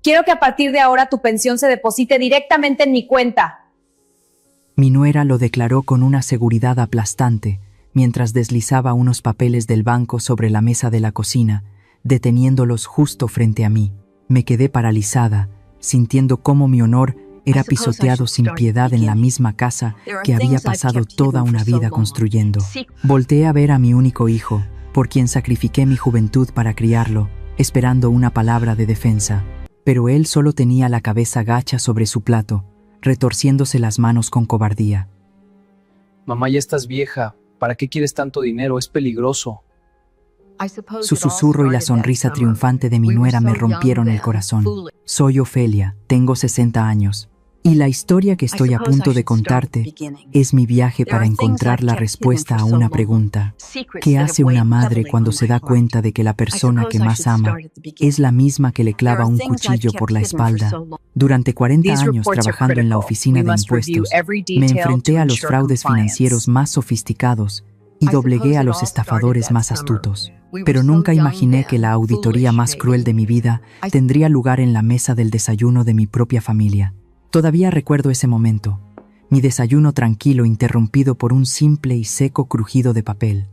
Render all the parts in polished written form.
Quiero que a partir de ahora tu pensión se deposite directamente en mi cuenta. Mi nuera lo declaró con una seguridad aplastante, mientras deslizaba unos papeles del banco sobre la mesa de la cocina, deteniéndolos justo frente a mí. Me quedé paralizada, sintiendo cómo mi honor era pisoteado sin piedad en la misma casa que había pasado toda una vida construyendo. Volteé a ver a mi único hijo, por quien sacrifiqué mi juventud para criarlo, esperando una palabra de defensa. Pero él solo tenía la cabeza gacha sobre su plato, retorciéndose las manos con cobardía. Mamá, ya estás vieja. ¿Para qué quieres tanto dinero? Es peligroso. Su susurro y la sonrisa triunfante de mi nuera me rompieron el corazón. Soy Ofelia, tengo 60 años. Y la historia que estoy a punto de contarte es mi viaje para encontrar la respuesta a una pregunta. ¿Qué hace una madre cuando se da cuenta de que la persona que más ama es la misma que le clava un cuchillo por la espalda? Durante 40 años trabajando en la oficina de impuestos, me enfrenté a los fraudes financieros más sofisticados y doblegué a los estafadores más astutos. Pero nunca imaginé que la auditoría más cruel de mi vida tendría lugar en la mesa del desayuno de mi propia familia. Todavía recuerdo ese momento, mi desayuno tranquilo interrumpido por un simple y seco crujido de papel.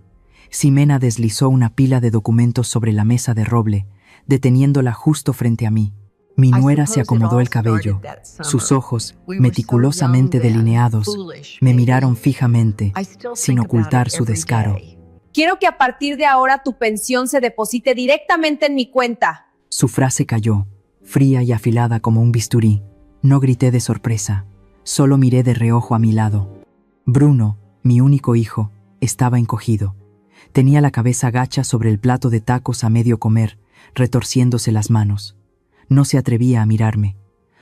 Ximena deslizó una pila de documentos sobre la mesa de roble, deteniéndola justo frente a mí. Mi nuera se acomodó el cabello. Sus ojos, meticulosamente delineados, me miraron fijamente, sin ocultar su descaro. Quiero que a partir de ahora tu pensión se deposite directamente en mi cuenta. Su frase cayó, fría y afilada como un bisturí. No grité de sorpresa, solo miré de reojo a mi lado. Bruno, mi único hijo, estaba encogido. Tenía la cabeza gacha sobre el plato de tacos a medio comer, retorciéndose las manos. No se atrevía a mirarme.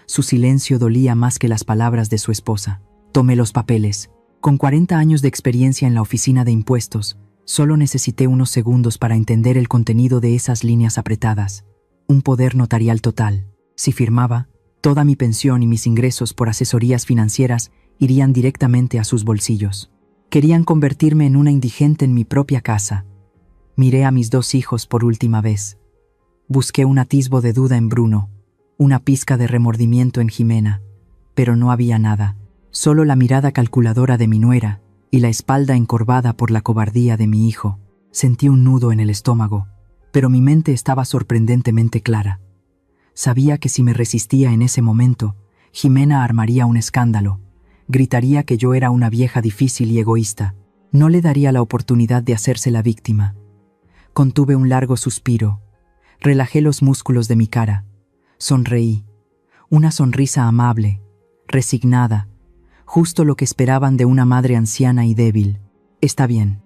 Su silencio dolía más que las palabras de su esposa. Tomé los papeles. Con 40 años de experiencia en la oficina de impuestos, solo necesité unos segundos para entender el contenido de esas líneas apretadas. Un poder notarial total. Si firmaba, toda mi pensión y mis ingresos por asesorías financieras irían directamente a sus bolsillos. Querían convertirme en una indigente en mi propia casa. Miré a mis 2 hijos por última vez. Busqué un atisbo de duda en Bruno, una pizca de remordimiento en Ximena, pero no había nada, solo la mirada calculadora de mi nuera y la espalda encorvada por la cobardía de mi hijo. Sentí un nudo en el estómago, pero mi mente estaba sorprendentemente clara. Sabía que si me resistía en ese momento, Ximena armaría un escándalo, gritaría que yo era una vieja difícil y egoísta. No le daría la oportunidad de hacerse la víctima. Contuve un largo suspiro, relajé los músculos de mi cara, sonreí, una sonrisa amable, resignada, justo lo que esperaban de una madre anciana y débil. Está bien,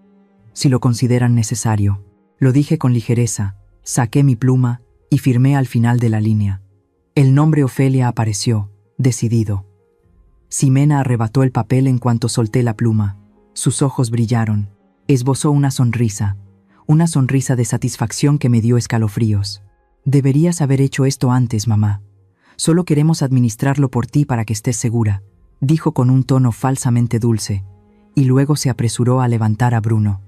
si lo consideran necesario. Lo dije con ligereza, saqué mi pluma y firmé al final de la línea. El nombre Ofelia apareció, decidido. Ximena arrebató el papel en cuanto solté la pluma. Sus ojos brillaron. Esbozó una sonrisa de satisfacción que me dio escalofríos. Deberías haber hecho esto antes, mamá. Solo queremos administrarlo por ti para que estés segura, dijo con un tono falsamente dulce, y luego se apresuró a levantar a Bruno.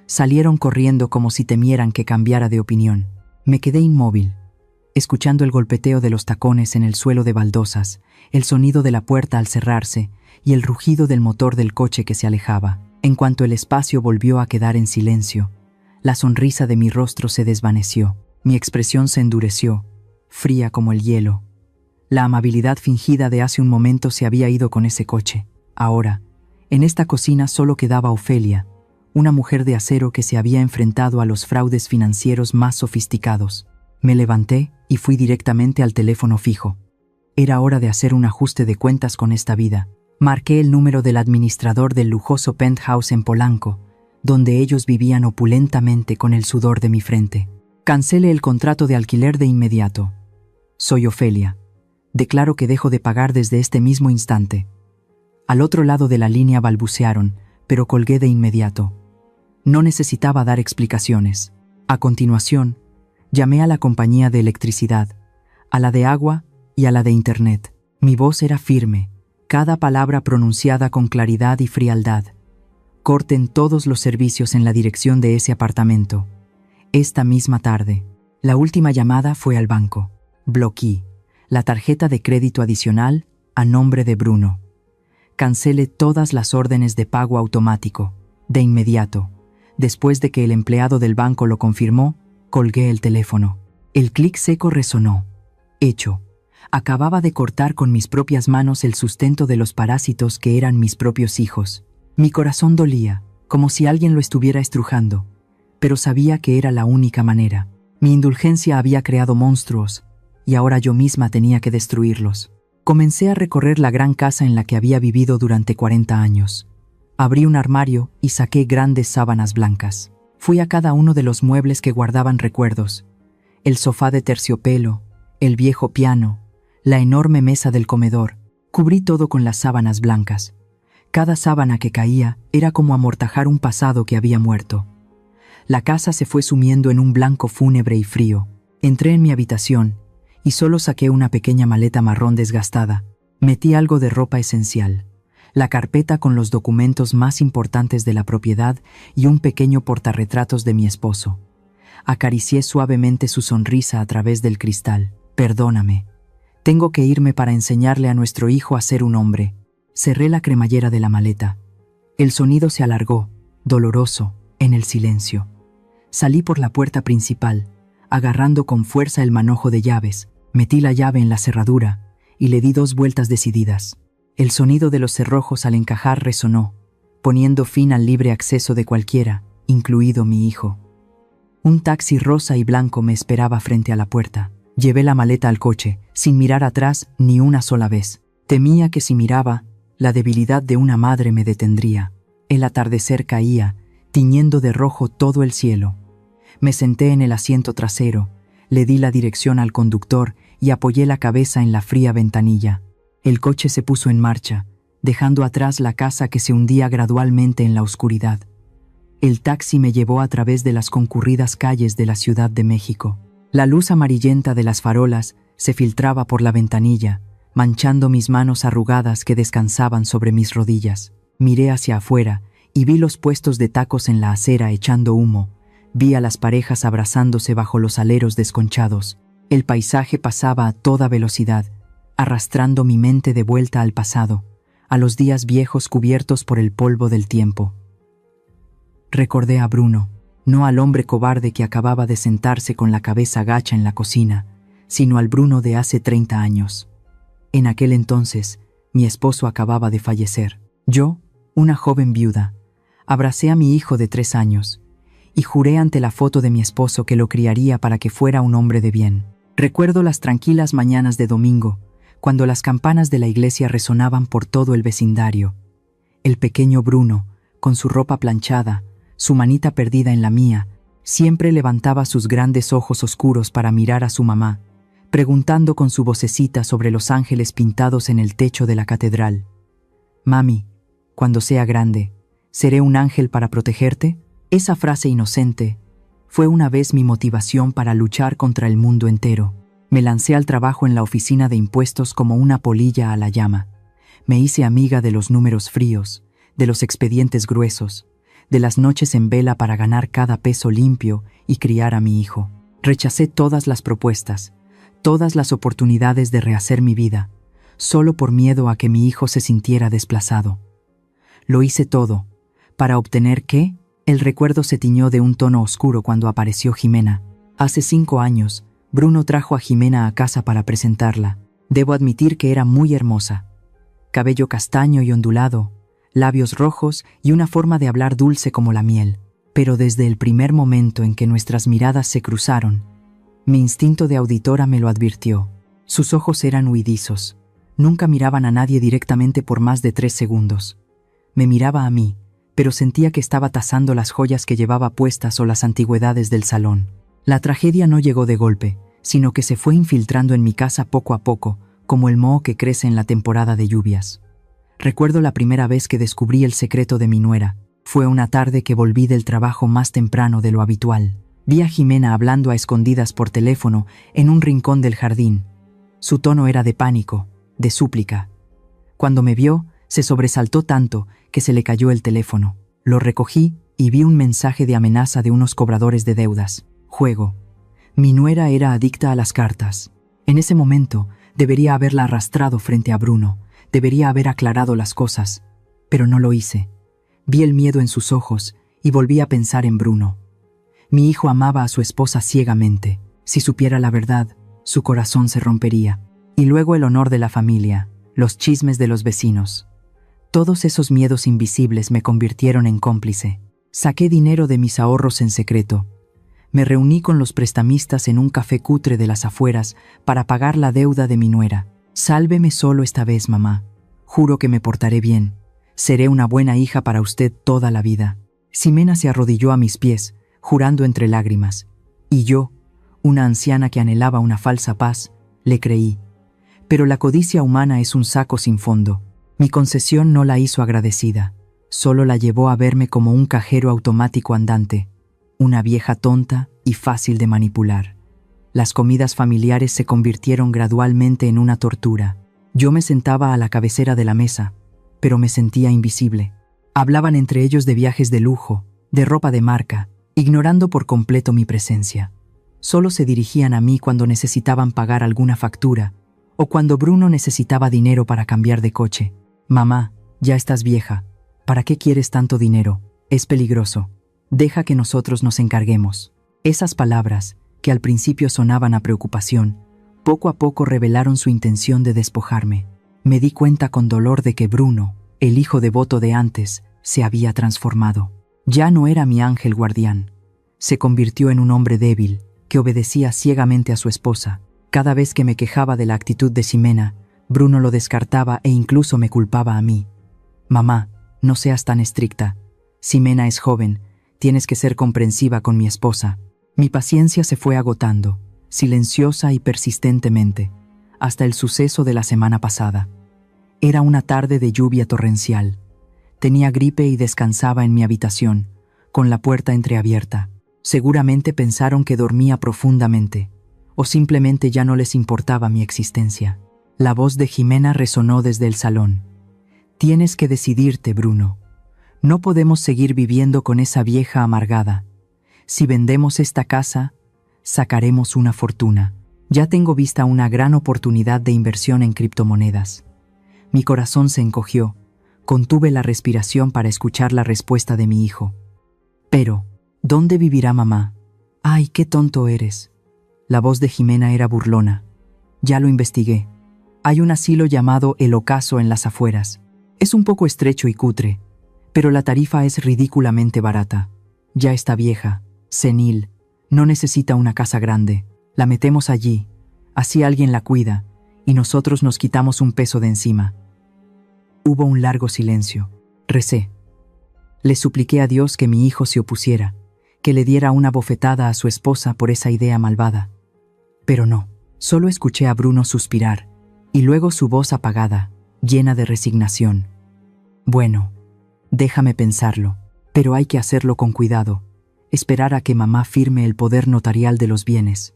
Salieron corriendo como si temieran que cambiara de opinión. Me quedé inmóvil, escuchando el golpeteo de los tacones en el suelo de baldosas, el sonido de la puerta al cerrarse y el rugido del motor del coche que se alejaba. En cuanto el espacio volvió a quedar en silencio, la sonrisa de mi rostro se desvaneció, mi expresión se endureció, fría como el hielo. La amabilidad fingida de hace un momento se había ido con ese coche. Ahora, en esta cocina solo quedaba Ofelia, una mujer de acero que se había enfrentado a los fraudes financieros más sofisticados. Me levanté y fui directamente al teléfono fijo. Era hora de hacer un ajuste de cuentas con esta vida. Marqué el número del administrador del lujoso penthouse en Polanco, donde ellos vivían opulentamente con el sudor de mi frente. Cancele el contrato de alquiler de inmediato. Soy Ofelia. Declaro que dejo de pagar desde este mismo instante. Al otro lado de la línea balbucearon, pero colgué de inmediato. No necesitaba dar explicaciones. A continuación, llamé a la compañía de electricidad, a la de agua y a la de internet. Mi voz era firme, cada palabra pronunciada con claridad y frialdad. Corten todos los servicios en la dirección de ese apartamento. Esta misma tarde. La última llamada fue al banco. Bloqueé. la tarjeta de crédito adicional a nombre de Bruno. Cancele todas las órdenes de pago automático, de inmediato. Después de que el empleado del banco lo confirmó, colgué el teléfono. El clic seco resonó. Hecho. Acababa de cortar con mis propias manos el sustento de los parásitos que eran mis propios hijos. Mi corazón dolía, como si alguien lo estuviera estrujando, pero sabía que era la única manera. Mi indulgencia había creado monstruos, y ahora yo misma tenía que destruirlos. Comencé a recorrer la gran casa en la que había vivido durante 40 años. Abrí un armario y saqué grandes sábanas blancas. Fui a cada uno de los muebles que guardaban recuerdos. El sofá de terciopelo, el viejo piano, la enorme mesa del comedor. Cubrí todo con las sábanas blancas. Cada sábana que caía era como amortajar un pasado que había muerto. La casa se fue sumiendo en un blanco fúnebre y frío. Entré en mi habitación y solo saqué una pequeña maleta marrón desgastada. Metí algo de ropa esencial, la carpeta con los documentos más importantes de la propiedad y un pequeño portarretratos de mi esposo. Acaricié suavemente su sonrisa a través del cristal. Perdóname. Tengo que irme para enseñarle a nuestro hijo a ser un hombre. Cerré la cremallera de la maleta. El sonido se alargó, doloroso, en el silencio. Salí por la puerta principal, agarrando con fuerza el manojo de llaves. Metí la llave en la cerradura y le di 2 vueltas decididas. El sonido de los cerrojos al encajar resonó, poniendo fin al libre acceso de cualquiera, incluido mi hijo. Un taxi rosa y blanco me esperaba frente a la puerta. Llevé la maleta al coche, sin mirar atrás ni una sola vez. Temía que si miraba, la debilidad de una madre me detendría. El atardecer caía, tiñendo de rojo todo el cielo. Me senté en el asiento trasero, le di la dirección al conductor y apoyé la cabeza en la fría ventanilla. El coche se puso en marcha, dejando atrás la casa que se hundía gradualmente en la oscuridad. El taxi me llevó a través de las concurridas calles de la Ciudad de México. La luz amarillenta de las farolas se filtraba por la ventanilla, manchando mis manos arrugadas que descansaban sobre mis rodillas. Miré hacia afuera y vi los puestos de tacos en la acera echando humo. Vi a las parejas abrazándose bajo los aleros desconchados. El paisaje pasaba a toda velocidad, arrastrando mi mente de vuelta al pasado, a los días viejos cubiertos por el polvo del tiempo. Recordé a Bruno, no al hombre cobarde que acababa de sentarse con la cabeza gacha en la cocina, sino al Bruno de hace 30 años. En aquel entonces, mi esposo acababa de fallecer. Yo, una joven viuda, abracé a mi hijo de 3 años y juré ante la foto de mi esposo que lo criaría para que fuera un hombre de bien. Recuerdo las tranquilas mañanas de domingo, cuando las campanas de la iglesia resonaban por todo el vecindario. El pequeño Bruno, con su ropa planchada, su manita perdida en la mía, siempre levantaba sus grandes ojos oscuros para mirar a su mamá, preguntando con su vocecita sobre los ángeles pintados en el techo de la catedral. «Mami, cuando sea grande, ¿seré un ángel para protegerte?» Esa frase inocente fue una vez mi motivación para luchar contra el mundo entero. Me lancé al trabajo en la oficina de impuestos como una polilla a la llama. Me hice amiga de los números fríos, de los expedientes gruesos, de las noches en vela para ganar cada peso limpio y criar a mi hijo. Rechacé todas las propuestas, todas las oportunidades de rehacer mi vida, solo por miedo a que mi hijo se sintiera desplazado. Lo hice todo, para obtener ¿qué? El recuerdo se tiñó de un tono oscuro cuando apareció Jimena. Hace 5 años, Bruno trajo a Jimena a casa para presentarla. Debo admitir que era muy hermosa. Cabello castaño y ondulado, labios rojos y una forma de hablar dulce como la miel. Pero desde el primer momento en que nuestras miradas se cruzaron, mi instinto de auditora me lo advirtió. Sus ojos eran huidizos. Nunca miraban a nadie directamente por más de 3 segundos. Me miraba a mí, pero sentía que estaba tasando las joyas que llevaba puestas o las antigüedades del salón. La tragedia no llegó de golpe, sino que se fue infiltrando en mi casa poco a poco, como el moho que crece en la temporada de lluvias. Recuerdo la primera vez que descubrí el secreto de mi nuera. Fue una tarde que volví del trabajo más temprano de lo habitual. Vi a Jimena hablando a escondidas por teléfono en un rincón del jardín. Su tono era de pánico, de súplica. Cuando me vio, se sobresaltó tanto que se le cayó el teléfono. Lo recogí y vi un mensaje de amenaza de unos cobradores de deudas. Juego. Mi nuera era adicta a las cartas. En ese momento, Debería haberla arrastrado frente a Bruno, debería haber aclarado las cosas, pero no lo hice. Vi el miedo en sus ojos y volví a pensar en Bruno. Mi hijo amaba a su esposa ciegamente. Si supiera la verdad, su corazón se rompería. Y luego el honor de la familia, los chismes de los vecinos. Todos esos miedos invisibles me convirtieron en cómplice. Saqué dinero de mis ahorros en secreto. Me reuní con los prestamistas en un café cutre de las afueras para pagar la deuda de mi nuera. Sálveme solo esta vez, mamá. Juro que me portaré bien. Seré una buena hija para usted toda la vida. Ximena se arrodilló a mis pies, jurando entre lágrimas. Y yo, una anciana que anhelaba una falsa paz, le creí. Pero la codicia humana es un saco sin fondo. Mi concesión no la hizo agradecida. Solo la llevó a verme como un cajero automático andante, una vieja tonta y fácil de manipular. Las comidas familiares se convirtieron gradualmente en una tortura. Yo me sentaba a la cabecera de la mesa, pero me sentía invisible. Hablaban entre ellos de viajes de lujo, de ropa de marca, ignorando por completo mi presencia. Solo se dirigían a mí cuando necesitaban pagar alguna factura, o cuando Bruno necesitaba dinero para cambiar de coche. Mamá, ya estás vieja. ¿Para qué quieres tanto dinero? Es peligroso. Deja que nosotros nos encarguemos. Esas palabras, que al principio sonaban a preocupación, poco a poco revelaron su intención de despojarme. Me di cuenta con dolor de que Bruno, el hijo devoto de antes, se había transformado. Ya no era mi ángel guardián. Se convirtió en un hombre débil, que obedecía ciegamente a su esposa. Cada vez que me quejaba de la actitud de Ximena, Bruno lo descartaba e incluso me culpaba a mí. Mamá, no seas tan estricta. Ximena es joven, tienes que ser comprensiva con mi esposa. Mi paciencia se fue agotando, silenciosa y persistentemente, hasta el suceso de la semana pasada. Era una tarde de lluvia torrencial. Tenía gripe y descansaba en mi habitación, con la puerta entreabierta. Seguramente pensaron que dormía profundamente, o simplemente ya no les importaba mi existencia. La voz de Ximena resonó desde el salón. Tienes que decidirte, Bruno. No podemos seguir viviendo con esa vieja amargada. Si vendemos esta casa, sacaremos una fortuna. Ya tengo vista una gran oportunidad de inversión en criptomonedas. Mi corazón se encogió. Contuve la respiración para escuchar la respuesta de mi hijo. Pero, ¿dónde vivirá mamá? ¡Ay, qué tonto eres! La voz de Ximena era burlona. Ya lo investigué. Hay un asilo llamado El Ocaso en las afueras. Es un poco estrecho y cutre, pero la tarifa es ridículamente barata. Ya está vieja, senil, no necesita una casa grande. La metemos allí, así alguien la cuida, y nosotros nos quitamos un peso de encima. Hubo un largo silencio. Recé. Le supliqué a Dios que mi hijo se opusiera, que le diera una bofetada a su esposa por esa idea malvada. Pero no, solo escuché a Bruno suspirar, y luego su voz apagada, llena de resignación. Bueno, déjame pensarlo, pero hay que hacerlo con cuidado, esperar a que mamá firme el poder notarial de los bienes.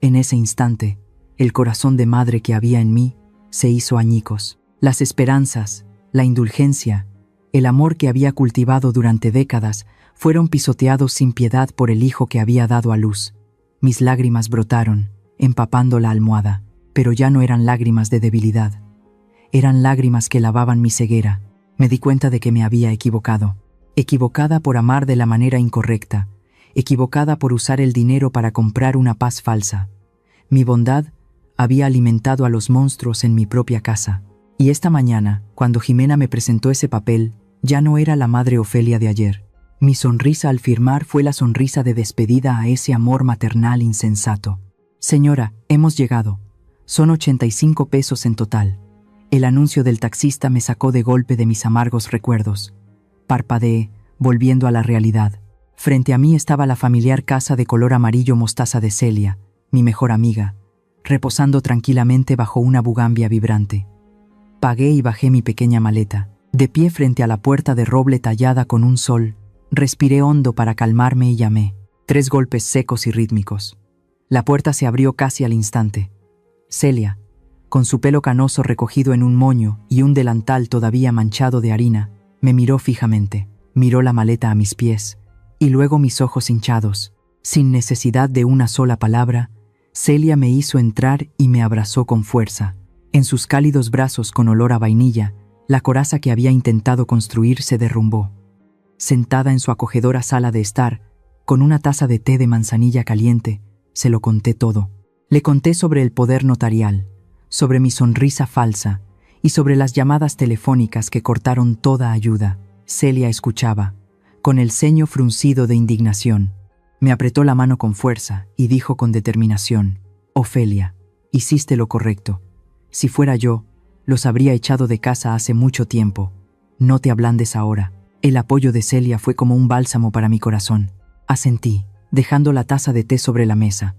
En ese instante, el corazón de madre que había en mí se hizo añicos. Las esperanzas, la indulgencia, el amor que había cultivado durante décadas fueron pisoteados sin piedad por el hijo que había dado a luz. Mis lágrimas brotaron, empapando la almohada, pero ya no eran lágrimas de debilidad. Eran lágrimas que lavaban mi ceguera. Me di cuenta de que me había equivocado. Equivocada por amar de la manera incorrecta. Equivocada por usar el dinero para comprar una paz falsa. Mi bondad había alimentado a los monstruos en mi propia casa. Y esta mañana, cuando Ximena me presentó ese papel, ya no era la madre Ofelia de ayer. Mi sonrisa al firmar fue la sonrisa de despedida a ese amor maternal insensato. Señora, hemos llegado. Son 85 pesos en total. El anuncio del taxista me sacó de golpe de mis amargos recuerdos. Parpadeé, volviendo a la realidad. Frente a mí estaba la familiar casa de color amarillo mostaza de Celia, mi mejor amiga, reposando tranquilamente bajo una bugambia vibrante. Pagué y bajé mi pequeña maleta. De pie frente a la puerta de roble tallada con un sol, respiré hondo para calmarme y llamé. 3 golpes secos y rítmicos. La puerta se abrió casi al instante. Celia, con su pelo canoso recogido en un moño y un delantal todavía manchado de harina, me miró fijamente. Miró la maleta a mis pies, y luego mis ojos hinchados. Sin necesidad de una sola palabra, Celia me hizo entrar y me abrazó con fuerza. En sus cálidos brazos con olor a vainilla, la coraza que había intentado construir se derrumbó. Sentada en su acogedora sala de estar, con una taza de té de manzanilla caliente, se lo conté todo. Le conté sobre el poder notarial, sobre mi sonrisa falsa y sobre las llamadas telefónicas que cortaron toda ayuda. Celia escuchaba, con el ceño fruncido de indignación. Me apretó la mano con fuerza y dijo con determinación: «Ofelia, hiciste lo correcto. Si fuera yo, los habría echado de casa hace mucho tiempo. No te ablandes ahora». El apoyo de Celia fue como un bálsamo para mi corazón. Asentí, dejando la taza de té sobre la mesa.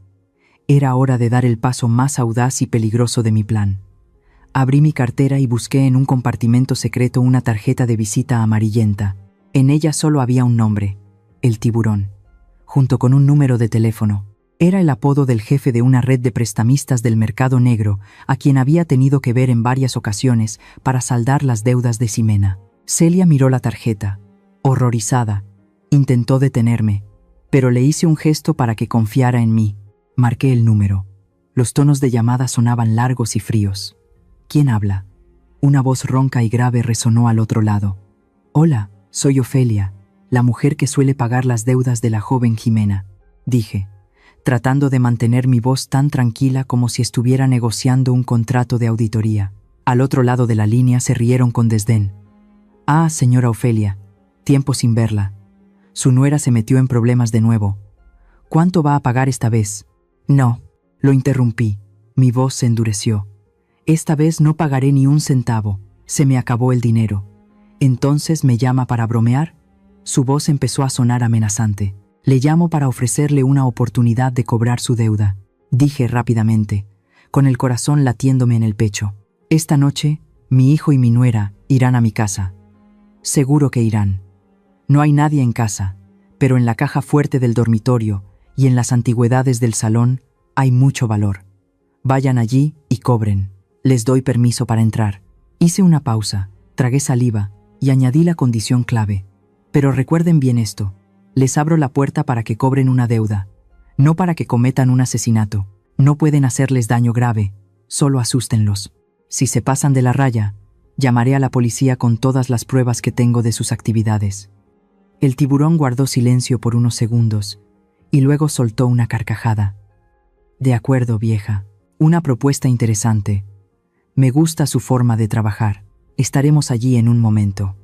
Era hora de dar el paso más audaz y peligroso de mi plan. Abrí mi cartera y busqué en un compartimento secreto una tarjeta de visita amarillenta. En ella solo había un nombre: El Tiburón, junto con un número de teléfono. Era el apodo del jefe de una red de prestamistas del mercado negro, a quien había tenido que ver en varias ocasiones para saldar las deudas de Ximena. Celia miró la tarjeta, horrorizada. Intentó detenerme, pero le hice un gesto para que confiara en mí. Marqué el número. Los tonos de llamada sonaban largos y fríos. ¿Quién habla? Una voz ronca y grave resonó al otro lado. «Hola, soy Ofelia, la mujer que suele pagar las deudas de la joven Ximena», dije, tratando de mantener mi voz tan tranquila como si estuviera negociando un contrato de auditoría. Al otro lado de la línea se rieron con desdén. «Ah, señora Ofelia, tiempo sin verla. Su nuera se metió en problemas de nuevo. ¿Cuánto va a pagar esta vez?» «No», lo interrumpí. Mi voz se endureció. «Esta vez no pagaré ni un centavo. Se me acabó el dinero». «¿Entonces me llama para bromear?» Su voz empezó a sonar amenazante. «Le llamo para ofrecerle una oportunidad de cobrar su deuda», dije rápidamente, con el corazón latiéndome en el pecho. «Esta noche, mi hijo y mi nuera irán a mi casa». «Seguro que irán. No hay nadie en casa, pero en la caja fuerte del dormitorio y en las antigüedades del salón hay mucho valor. Vayan allí y cobren. Les doy permiso para entrar». Hice una pausa, tragué saliva y añadí la condición clave. «Pero recuerden bien esto. Les abro la puerta para que cobren una deuda, no para que cometan un asesinato. No pueden hacerles daño grave, solo asústenlos. Si se pasan de la raya, llamaré a la policía con todas las pruebas que tengo de sus actividades». El tiburón guardó silencio por unos segundos y luego soltó una carcajada. «De acuerdo, vieja. Una propuesta interesante. Me gusta su forma de trabajar. Estaremos allí en un momento».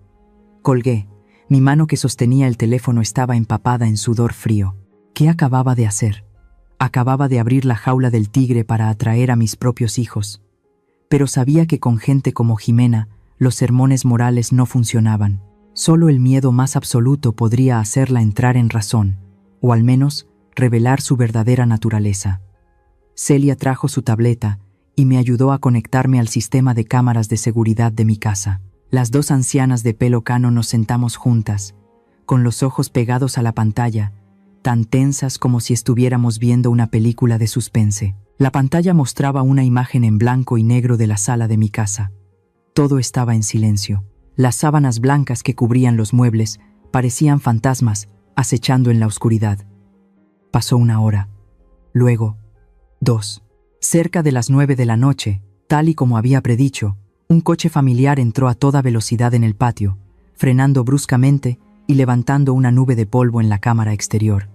Colgué. Mi mano que sostenía el teléfono estaba empapada en sudor frío. ¿Qué acababa de hacer? Acababa de abrir la jaula del tigre para atraer a mis propios hijos. Pero sabía que con gente como Ximena, los sermones morales no funcionaban. Solo el miedo más absoluto podría hacerla entrar en razón, o al menos revelar su verdadera naturaleza. Celia trajo su tableta y me ayudó a conectarme al sistema de cámaras de seguridad de mi casa. Las dos ancianas de pelo cano nos sentamos juntas, con los ojos pegados a la pantalla, tan tensas como si estuviéramos viendo una película de suspense. La pantalla mostraba una imagen en blanco y negro de la sala de mi casa. Todo estaba en silencio. Las sábanas blancas que cubrían los muebles parecían fantasmas acechando en la oscuridad. Pasó 1 hora. Luego, 2. Cerca de las 9 de la noche, tal y como había predicho, un coche familiar entró a toda velocidad en el patio, frenando bruscamente y levantando una nube de polvo en la cámara exterior.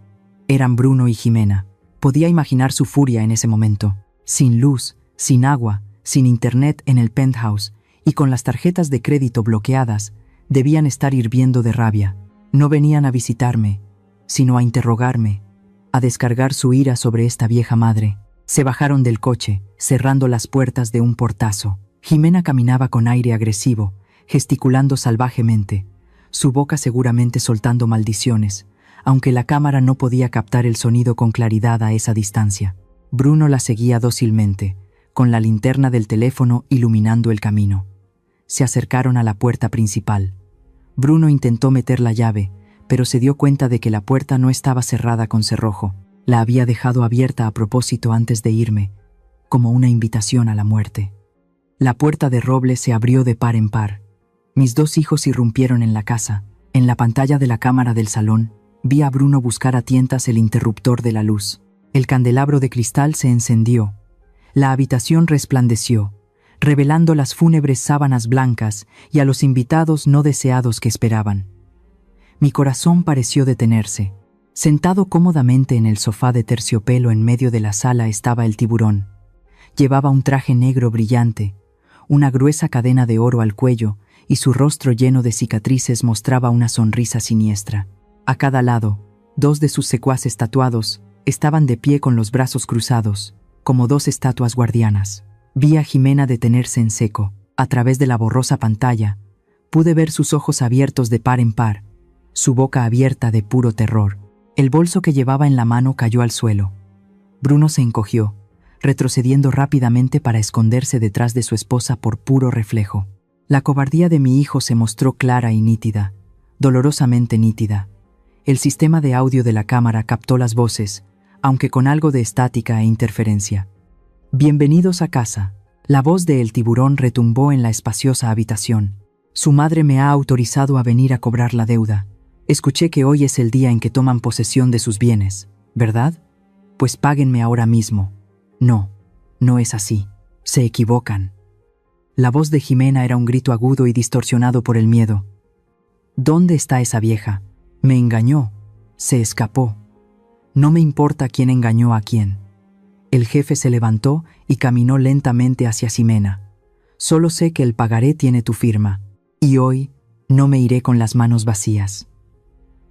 Eran Bruno y Ximena. Podía imaginar su furia en ese momento. Sin luz, sin agua, sin internet en el penthouse y con las tarjetas de crédito bloqueadas, debían estar hirviendo de rabia. No venían a visitarme, sino a interrogarme, a descargar su ira sobre esta vieja madre. Se bajaron del coche, cerrando las puertas de un portazo. Ximena caminaba con aire agresivo, gesticulando salvajemente, su boca seguramente soltando maldiciones, aunque la cámara no podía captar el sonido con claridad a esa distancia. Bruno la seguía dócilmente, con la linterna del teléfono iluminando el camino. Se acercaron a la puerta principal. Bruno intentó meter la llave, pero se dio cuenta de que la puerta no estaba cerrada con cerrojo. La había dejado abierta a propósito antes de irme, como una invitación a la muerte. La puerta de roble se abrió de par en par. Mis 2 hijos irrumpieron en la casa. En la pantalla de la cámara del salón, vi a Bruno buscar a tientas el interruptor de la luz. El candelabro de cristal se encendió. La habitación resplandeció, revelando las fúnebres sábanas blancas y a los invitados no deseados que esperaban. Mi corazón pareció detenerse. Sentado cómodamente en el sofá de terciopelo en medio de la sala estaba el tiburón. Llevaba un traje negro brillante, una gruesa cadena de oro al cuello, y su rostro lleno de cicatrices mostraba una sonrisa siniestra. A cada lado, dos de sus secuaces tatuados estaban de pie con los brazos cruzados, como dos estatuas guardianas. Vi a Jimena detenerse en seco. A través de la borrosa pantalla, pude ver sus ojos abiertos de par en par, su boca abierta de puro terror. El bolso que llevaba en la mano cayó al suelo. Bruno se encogió, retrocediendo rápidamente para esconderse detrás de su esposa por puro reflejo. La cobardía de mi hijo se mostró clara y nítida, dolorosamente nítida. El sistema de audio de la cámara captó las voces, aunque con algo de estática e interferencia. «Bienvenidos a casa». La voz de El Tiburón retumbó en la espaciosa habitación. «Su madre me ha autorizado a venir a cobrar la deuda. Escuché que hoy es el día en que toman posesión de sus bienes, ¿verdad? Pues páguenme ahora mismo». «No, no es así. Se equivocan». La voz de Jimena era un grito agudo y distorsionado por el miedo. «¿Dónde está esa vieja? Me engañó. Se escapó. No me importa quién engañó a quién». El jefe se levantó y caminó lentamente hacia Jimena. «Solo sé que el pagaré tiene tu firma, y hoy no me iré con las manos vacías».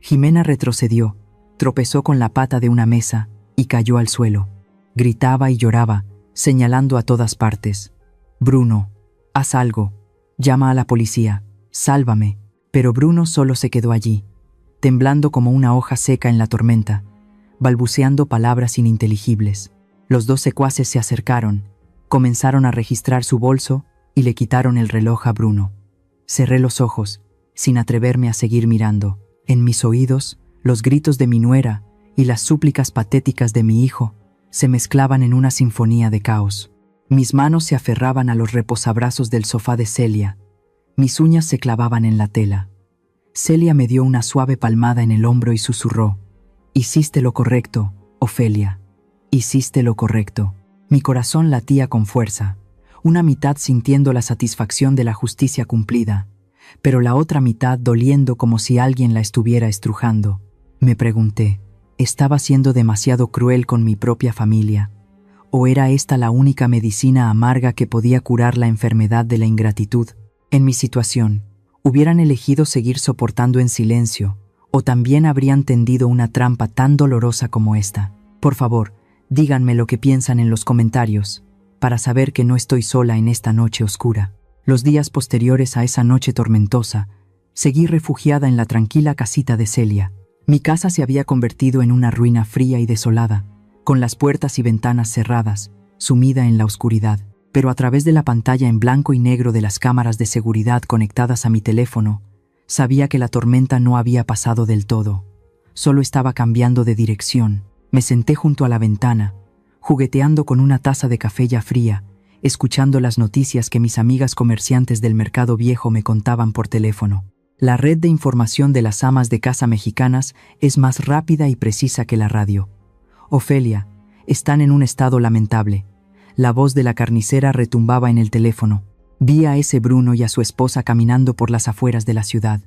Jimena retrocedió, tropezó con la pata de una mesa y cayó al suelo. Gritaba y lloraba, señalando a todas partes. «Bruno, haz algo. Llama a la policía. Sálvame». Pero Bruno solo se quedó allí, temblando como una hoja seca en la tormenta, balbuceando palabras ininteligibles. Los dos secuaces se acercaron, comenzaron a registrar su bolso y le quitaron el reloj a Bruno. Cerré los ojos, sin atreverme a seguir mirando. En mis oídos, los gritos de mi nuera y las súplicas patéticas de mi hijo se mezclaban en una sinfonía de caos. Mis manos se aferraban a los reposabrazos del sofá de Celia. Mis uñas se clavaban en la tela. Celia me dio una suave palmada en el hombro y susurró: «Hiciste lo correcto, Ofelia. Hiciste lo correcto». Mi corazón latía con fuerza, una mitad sintiendo la satisfacción de la justicia cumplida, pero la otra mitad doliendo como si alguien la estuviera estrujando. Me pregunté, ¿estaba siendo demasiado cruel con mi propia familia? ¿O era esta la única medicina amarga que podía curar la enfermedad de la ingratitud? En mi situación, hubieran elegido seguir soportando en silencio, o también habrían tendido una trampa tan dolorosa como esta. Por favor, díganme lo que piensan en los comentarios, para saber que no estoy sola en esta noche oscura. Los días posteriores a esa noche tormentosa, seguí refugiada en la tranquila casita de Celia. Mi casa se había convertido en una ruina fría y desolada, con las puertas y ventanas cerradas, sumida en la oscuridad. Pero a través de la pantalla en blanco y negro de las cámaras de seguridad conectadas a mi teléfono, sabía que la tormenta no había pasado del todo. Solo estaba cambiando de dirección. Me senté junto a la ventana, jugueteando con una taza de café ya fría, escuchando las noticias que mis amigas comerciantes del mercado viejo me contaban por teléfono. La red de información de las amas de casa mexicanas es más rápida y precisa que la radio. «Ofelia, están en un estado lamentable». La voz de la carnicera retumbaba en el teléfono. Vi a ese Bruno y a su esposa caminando por las afueras de la ciudad.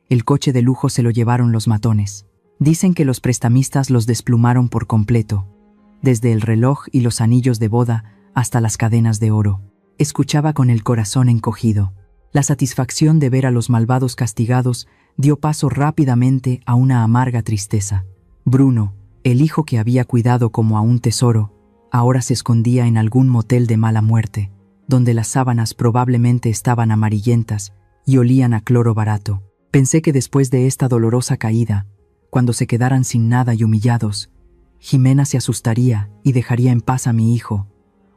El coche de lujo se lo llevaron los matones. Dicen que los prestamistas los desplumaron por completo, desde el reloj y los anillos de boda hasta las cadenas de oro. Escuchaba con el corazón encogido. La satisfacción de ver a los malvados castigados dio paso rápidamente a una amarga tristeza. Bruno, el hijo que había cuidado como a un tesoro, ahora se escondía en algún motel de mala muerte, donde las sábanas probablemente estaban amarillentas y olían a cloro barato. Pensé que después de esta dolorosa caída, cuando se quedaran sin nada y humillados, Jimena se asustaría y dejaría en paz a mi hijo,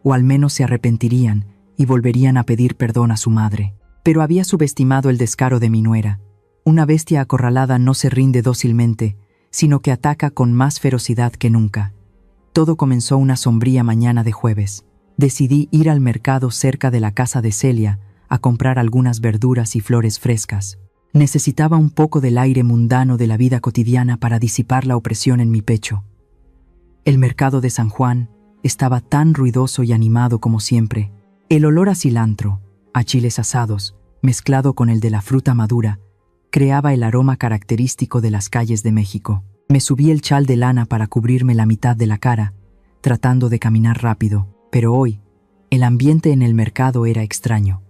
o al menos se arrepentirían y volverían a pedir perdón a su madre. Pero había subestimado el descaro de mi nuera. Una bestia acorralada no se rinde dócilmente, sino que ataca con más ferocidad que nunca. Todo comenzó una sombría mañana de jueves. Decidí ir al mercado cerca de la casa de Celia a comprar algunas verduras y flores frescas. Necesitaba un poco del aire mundano de la vida cotidiana para disipar la opresión en mi pecho. El mercado de San Juan estaba tan ruidoso y animado como siempre. El olor a cilantro, a chiles asados, mezclado con el de la fruta madura, creaba el aroma característico de las calles de México. Me subí el chal de lana para cubrirme la mitad de la cara, tratando de caminar rápido, pero hoy, el ambiente en el mercado era extraño.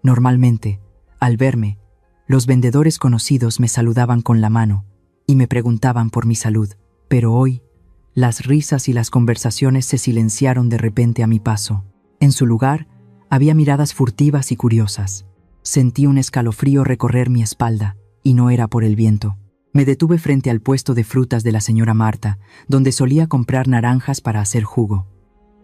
Normalmente, al verme, los vendedores conocidos me saludaban con la mano y me preguntaban por mi salud, pero hoy, las risas y las conversaciones se silenciaron de repente a mi paso. En su lugar, había miradas furtivas y curiosas. Sentí un escalofrío recorrer mi espalda, y no era por el viento. Me detuve frente al puesto de frutas de la señora Marta, donde solía comprar naranjas para hacer jugo.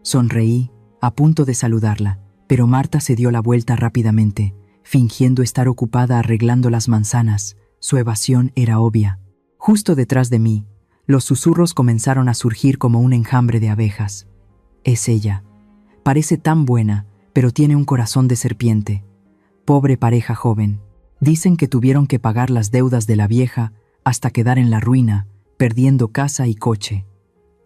Sonreí, a punto de saludarla, pero Marta se dio la vuelta rápidamente, fingiendo estar ocupada arreglando las manzanas. Su evasión era obvia. Justo detrás de mí, los susurros comenzaron a surgir como un enjambre de abejas. Es ella. Parece tan buena, pero tiene un corazón de serpiente. Pobre pareja joven. Dicen que tuvieron que pagar las deudas de la vieja hasta quedar en la ruina, perdiendo casa y coche.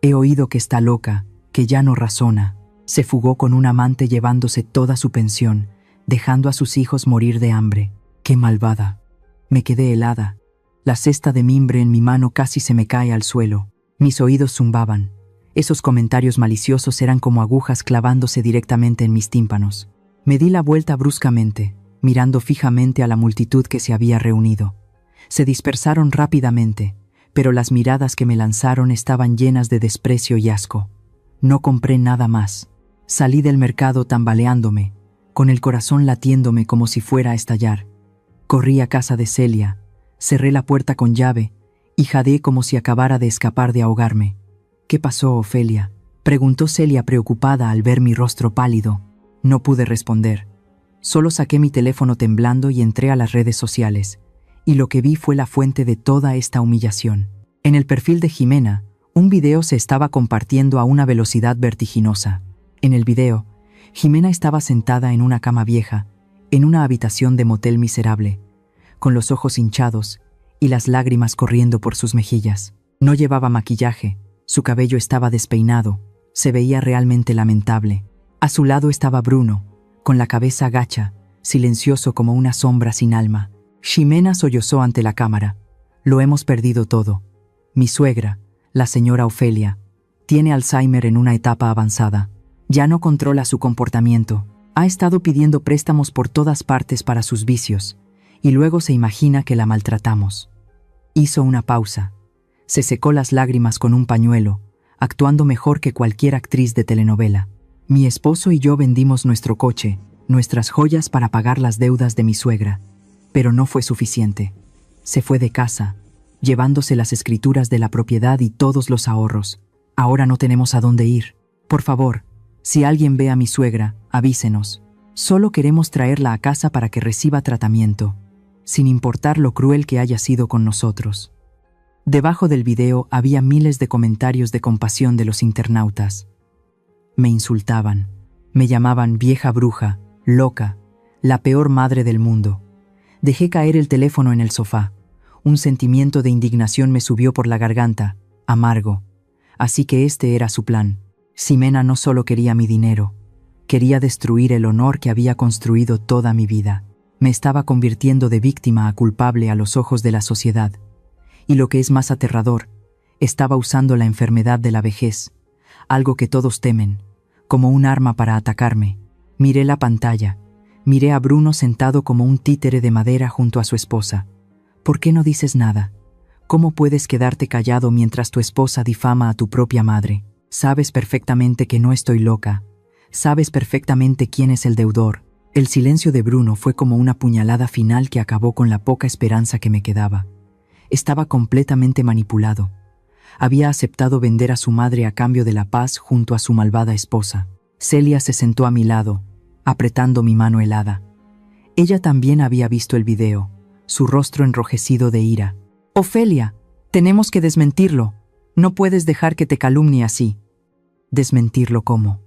He oído que está loca, que ya no razona. Se fugó con un amante llevándose toda su pensión, dejando a sus hijos morir de hambre. ¡Qué malvada! Me quedé helada. La cesta de mimbre en mi mano casi se me cae al suelo. Mis oídos zumbaban. Esos comentarios maliciosos eran como agujas clavándose directamente en mis tímpanos. Me di la vuelta bruscamente, mirando fijamente a la multitud que se había reunido. Se dispersaron rápidamente, pero las miradas que me lanzaron estaban llenas de desprecio y asco. No compré nada más. Salí del mercado tambaleándome, con el corazón latiéndome como si fuera a estallar. Corrí a casa de Celia, cerré la puerta con llave y jadeé como si acabara de escapar de ahogarme. «¿Qué pasó, Ofelia?», preguntó Celia preocupada al ver mi rostro pálido. No pude responder. Solo saqué mi teléfono temblando y entré a las redes sociales, y lo que vi fue la fuente de toda esta humillación. En el perfil de Jimena, un video se estaba compartiendo a una velocidad vertiginosa. En el video, Jimena estaba sentada en una cama vieja, en una habitación de motel miserable, con los ojos hinchados y las lágrimas corriendo por sus mejillas. No llevaba maquillaje, su cabello estaba despeinado, se veía realmente lamentable. A su lado estaba Bruno, con la cabeza gacha, silencioso como una sombra sin alma. Ximena sollozó ante la cámara. «Lo hemos perdido todo. Mi suegra, la señora Ofelia, tiene Alzheimer en una etapa avanzada. Ya no controla su comportamiento. Ha estado pidiendo préstamos por todas partes para sus vicios, y luego se imagina que la maltratamos». Hizo una pausa. Se secó las lágrimas con un pañuelo, actuando mejor que cualquier actriz de telenovela. «Mi esposo y yo vendimos nuestro coche, nuestras joyas para pagar las deudas de mi suegra, pero no fue suficiente. Se fue de casa, llevándose las escrituras de la propiedad y todos los ahorros. Ahora no tenemos a dónde ir. Por favor, si alguien ve a mi suegra, avísenos. Solo queremos traerla a casa para que reciba tratamiento, sin importar lo cruel que haya sido con nosotros». Debajo del video había miles de comentarios de compasión de los internautas. Me insultaban, me llamaban vieja bruja, loca, la peor madre del mundo. Dejé caer el teléfono en el sofá. Un sentimiento de indignación me subió por la garganta, amargo. Así que este era su plan. Ximena no solo quería mi dinero, quería destruir el honor que había construido toda mi vida. Me estaba convirtiendo de víctima a culpable a los ojos de la sociedad. Y lo que es más aterrador, estaba usando la enfermedad de la vejez, algo que todos temen, como un arma para atacarme. Miré la pantalla, miré a Bruno sentado como un títere de madera junto a su esposa. ¿Por qué no dices nada? ¿Cómo puedes quedarte callado mientras tu esposa difama a tu propia madre? Sabes perfectamente que no estoy loca. Sabes perfectamente quién es el deudor. El silencio de Bruno fue como una puñalada final que acabó con la poca esperanza que me quedaba. Estaba completamente manipulado. Había aceptado vender a su madre a cambio de la paz junto a su malvada esposa. Celia se sentó a mi lado, apretando mi mano helada. Ella también había visto el video, su rostro enrojecido de ira. «Ofelia, tenemos que desmentirlo. No puedes dejar que te calumnie así». «¿Desmentirlo cómo?».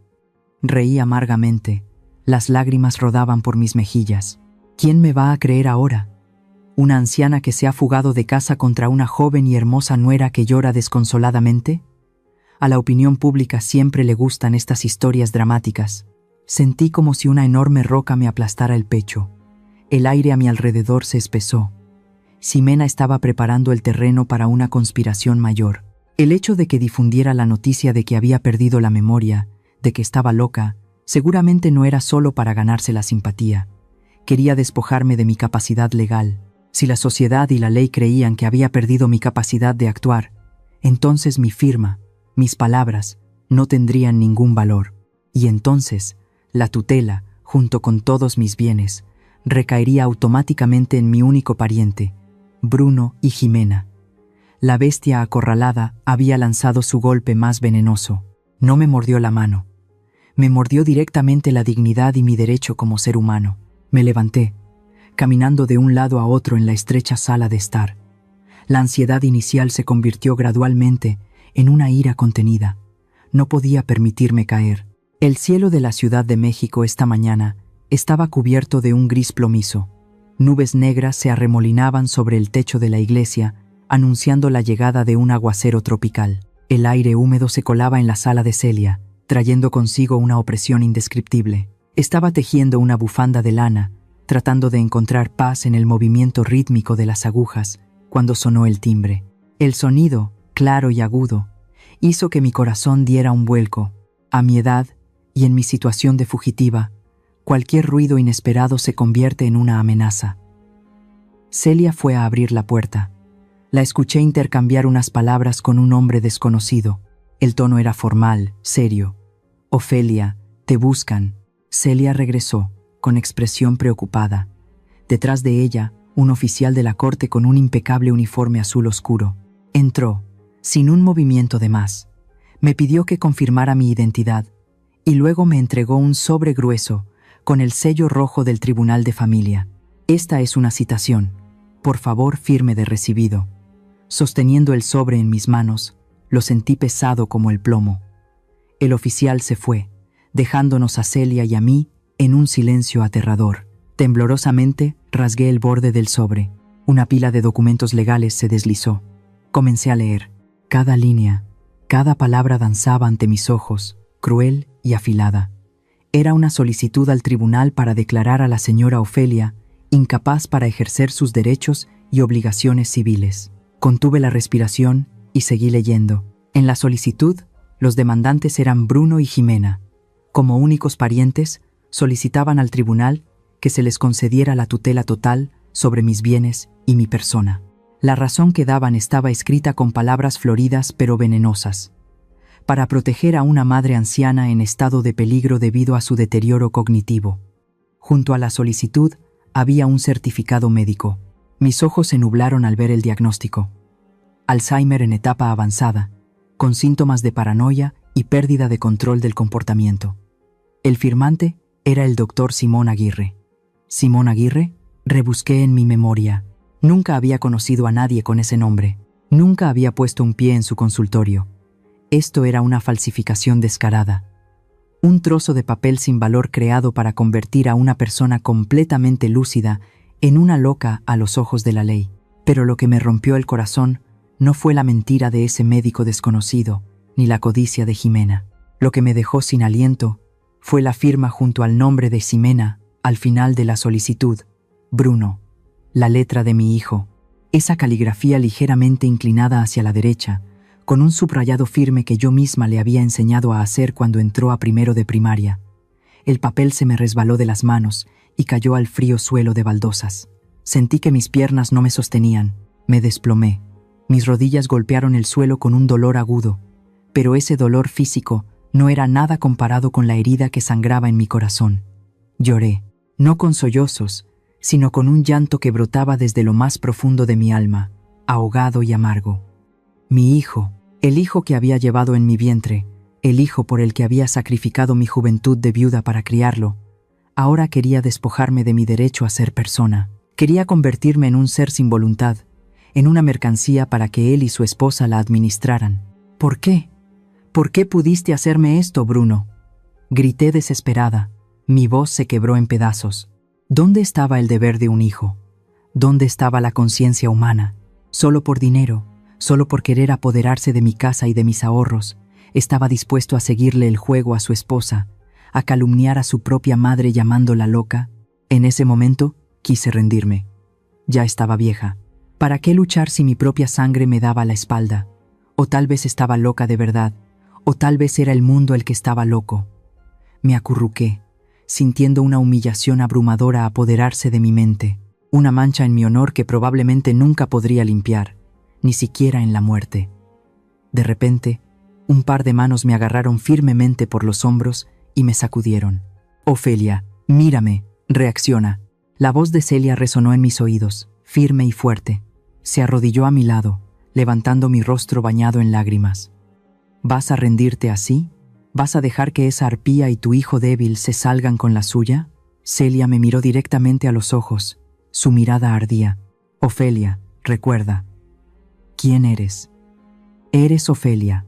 Reí amargamente. Las lágrimas rodaban por mis mejillas. ¿Quién me va a creer ahora? ¿Una anciana que se ha fugado de casa contra una joven y hermosa nuera que llora desconsoladamente? A la opinión pública siempre le gustan estas historias dramáticas. Sentí como si una enorme roca me aplastara el pecho. El aire a mi alrededor se espesó. Ximena estaba preparando el terreno para una conspiración mayor. El hecho de que difundiera la noticia de que había perdido la memoria, de que estaba loca, seguramente no era solo para ganarse la simpatía. Quería despojarme de mi capacidad legal. Si la sociedad y la ley creían que había perdido mi capacidad de actuar, entonces mi firma, mis palabras, no tendrían ningún valor. Y entonces, la tutela, junto con todos mis bienes, recaería automáticamente en mi único pariente, Bruno y Ximena. La bestia acorralada había lanzado su golpe más venenoso. No me mordió la mano. Me mordió directamente la dignidad y mi derecho como ser humano. Me levanté, caminando de un lado a otro en la estrecha sala de estar. La ansiedad inicial se convirtió gradualmente en una ira contenida. No podía permitirme caer. El cielo de la Ciudad de México esta mañana estaba cubierto de un gris plomizo. Nubes negras se arremolinaban sobre el techo de la iglesia, anunciando la llegada de un aguacero tropical. El aire húmedo se colaba en la sala de Celia, trayendo consigo una opresión indescriptible. Estaba tejiendo una bufanda de lana, tratando de encontrar paz en el movimiento rítmico de las agujas, cuando sonó el timbre. El sonido, claro y agudo, hizo que mi corazón diera un vuelco. A mi edad, y en mi situación de fugitiva, cualquier ruido inesperado se convierte en una amenaza. Celia fue a abrir la puerta. La escuché intercambiar unas palabras con un hombre desconocido. El tono era formal, serio. «Ofelia, te buscan». Celia regresó, con expresión preocupada. Detrás de ella, un oficial de la corte con un impecable uniforme azul oscuro. Entró, sin un movimiento de más. Me pidió que confirmara mi identidad, y luego me entregó un sobre grueso, con el sello rojo del Tribunal de Familia. «Esta es una citación. Por favor, firme de recibido». Sosteniendo el sobre en mis manos, lo sentí pesado como el plomo. El oficial se fue, dejándonos a Celia y a mí en un silencio aterrador. Temblorosamente rasgué el borde del sobre. Una pila de documentos legales se deslizó. Comencé a leer. Cada línea, cada palabra danzaba ante mis ojos, cruel y afilada. Era una solicitud al tribunal para declarar a la señora Ofelia incapaz para ejercer sus derechos y obligaciones civiles. Contuve la respiración y seguí leyendo. En la solicitud, los demandantes eran Bruno y Ximena. Como únicos parientes, solicitaban al tribunal que se les concediera la tutela total sobre mis bienes y mi persona. La razón que daban estaba escrita con palabras floridas pero venenosas. Para proteger a una madre anciana en estado de peligro debido a su deterioro cognitivo. Junto a la solicitud había un certificado médico. Mis ojos se nublaron al ver el diagnóstico. Alzheimer en etapa avanzada, con síntomas de paranoia y pérdida de control del comportamiento. El firmante era el doctor Simón Aguirre. ¿Simón Aguirre? Rebusqué en mi memoria. Nunca había conocido a nadie con ese nombre. Nunca había puesto un pie en su consultorio. Esto era una falsificación descarada. Un trozo de papel sin valor creado para convertir a una persona completamente lúcida en una loca a los ojos de la ley. Pero lo que me rompió el corazón no fue la mentira de ese médico desconocido, ni la codicia de Ximena. Lo que me dejó sin aliento fue la firma junto al nombre de Ximena al final de la solicitud, Bruno, la letra de mi hijo, esa caligrafía ligeramente inclinada hacia la derecha, con un subrayado firme que yo misma le había enseñado a hacer cuando entró a primero de primaria. El papel se me resbaló de las manos y cayó al frío suelo de baldosas. Sentí que mis piernas no me sostenían, me desplomé. Mis rodillas golpearon el suelo con un dolor agudo, pero ese dolor físico no era nada comparado con la herida que sangraba en mi corazón. Lloré, no con sollozos, sino con un llanto que brotaba desde lo más profundo de mi alma, ahogado y amargo. Mi hijo, el hijo que había llevado en mi vientre, el hijo por el que había sacrificado mi juventud de viuda para criarlo, ahora quería despojarme de mi derecho a ser persona. Quería convertirme en un ser sin voluntad, en una mercancía para que él y su esposa la administraran. ¿Por qué? ¿Por qué pudiste hacerme esto, Bruno? Grité desesperada. Mi voz se quebró en pedazos. ¿Dónde estaba el deber de un hijo? ¿Dónde estaba la conciencia humana? Solo por dinero, solo por querer apoderarse de mi casa y de mis ahorros, Estaba dispuesto a seguirle el juego a su esposa, a calumniar a su propia madre llamándola loca. En ese momento, quise rendirme. Ya estaba vieja. ¿Para qué luchar si mi propia sangre me daba la espalda? O tal vez estaba loca de verdad, o tal vez era el mundo el que estaba loco. Me acurruqué, sintiendo una humillación abrumadora apoderarse de mi mente, una mancha en mi honor que probablemente nunca podría limpiar, ni siquiera en la muerte. De repente, un par de manos me agarraron firmemente por los hombros y me sacudieron. «Ofelia, mírame, reacciona». La voz de Celia resonó en mis oídos, firme y fuerte. Se arrodilló a mi lado, levantando mi rostro bañado en lágrimas. ¿Vas a rendirte así? ¿Vas a dejar que esa arpía y tu hijo débil se salgan con la suya? Celia me miró directamente a los ojos. Su mirada ardía. Ofelia, recuerda. ¿Quién eres? Eres Ofelia,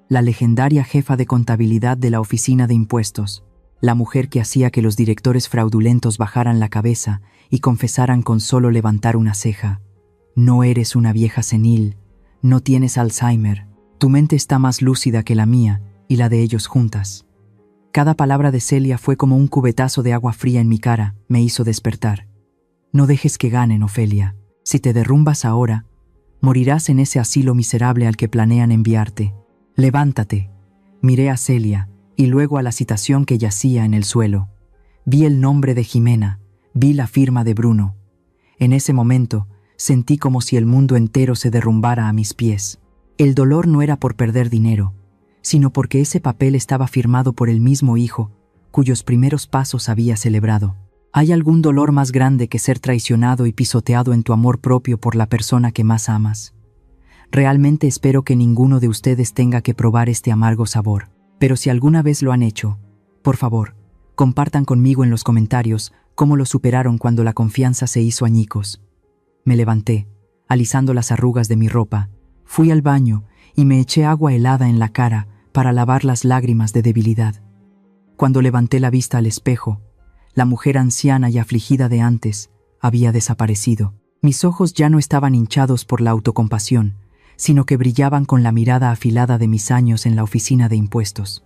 la legendaria jefa de contabilidad de la Oficina de Impuestos, la mujer que hacía que los directores fraudulentos bajaran la cabeza y confesaran con solo levantar una ceja. No eres una vieja senil, no tienes Alzheimer, tu mente está más lúcida que la mía y la de ellos juntas. Cada palabra de Celia fue como un cubetazo de agua fría en mi cara, me hizo despertar. No dejes que ganen, Ofelia. Si te derrumbas ahora, morirás en ese asilo miserable al que planean enviarte. Levántate. Miré a Celia y luego a la citación que yacía en el suelo. Vi el nombre de Jimena, vi la firma de Bruno. En ese momento, sentí como si el mundo entero se derrumbara a mis pies. El dolor no era por perder dinero, sino porque ese papel estaba firmado por el mismo hijo, cuyos primeros pasos había celebrado. ¿Hay algún dolor más grande que ser traicionado y pisoteado en tu amor propio por la persona que más amas? Realmente espero que ninguno de ustedes tenga que probar este amargo sabor. Pero si alguna vez lo han hecho, por favor, compartan conmigo en los comentarios cómo lo superaron cuando la confianza se hizo añicos. Me levanté, alisando las arrugas de mi ropa, fui al baño y me eché agua helada en la cara para lavar las lágrimas de debilidad. Cuando levanté la vista al espejo, la mujer anciana y afligida de antes había desaparecido. Mis ojos ya no estaban hinchados por la autocompasión, sino que brillaban con la mirada afilada de mis años en la oficina de impuestos.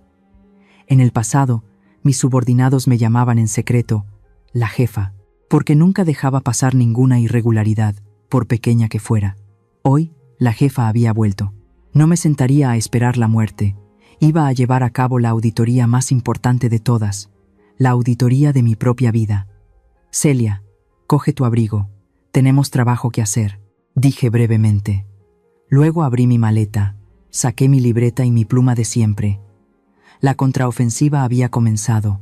En el pasado, mis subordinados me llamaban en secreto la jefa, porque nunca dejaba pasar ninguna irregularidad, por pequeña que fuera. Hoy, la jefa había vuelto. No me sentaría a esperar la muerte. Iba a llevar a cabo la auditoría más importante de todas, la auditoría de mi propia vida. Celia, coge tu abrigo. Tenemos trabajo que hacer, dije brevemente. Luego abrí mi maleta, saqué mi libreta y mi pluma de siempre. La contraofensiva había comenzado.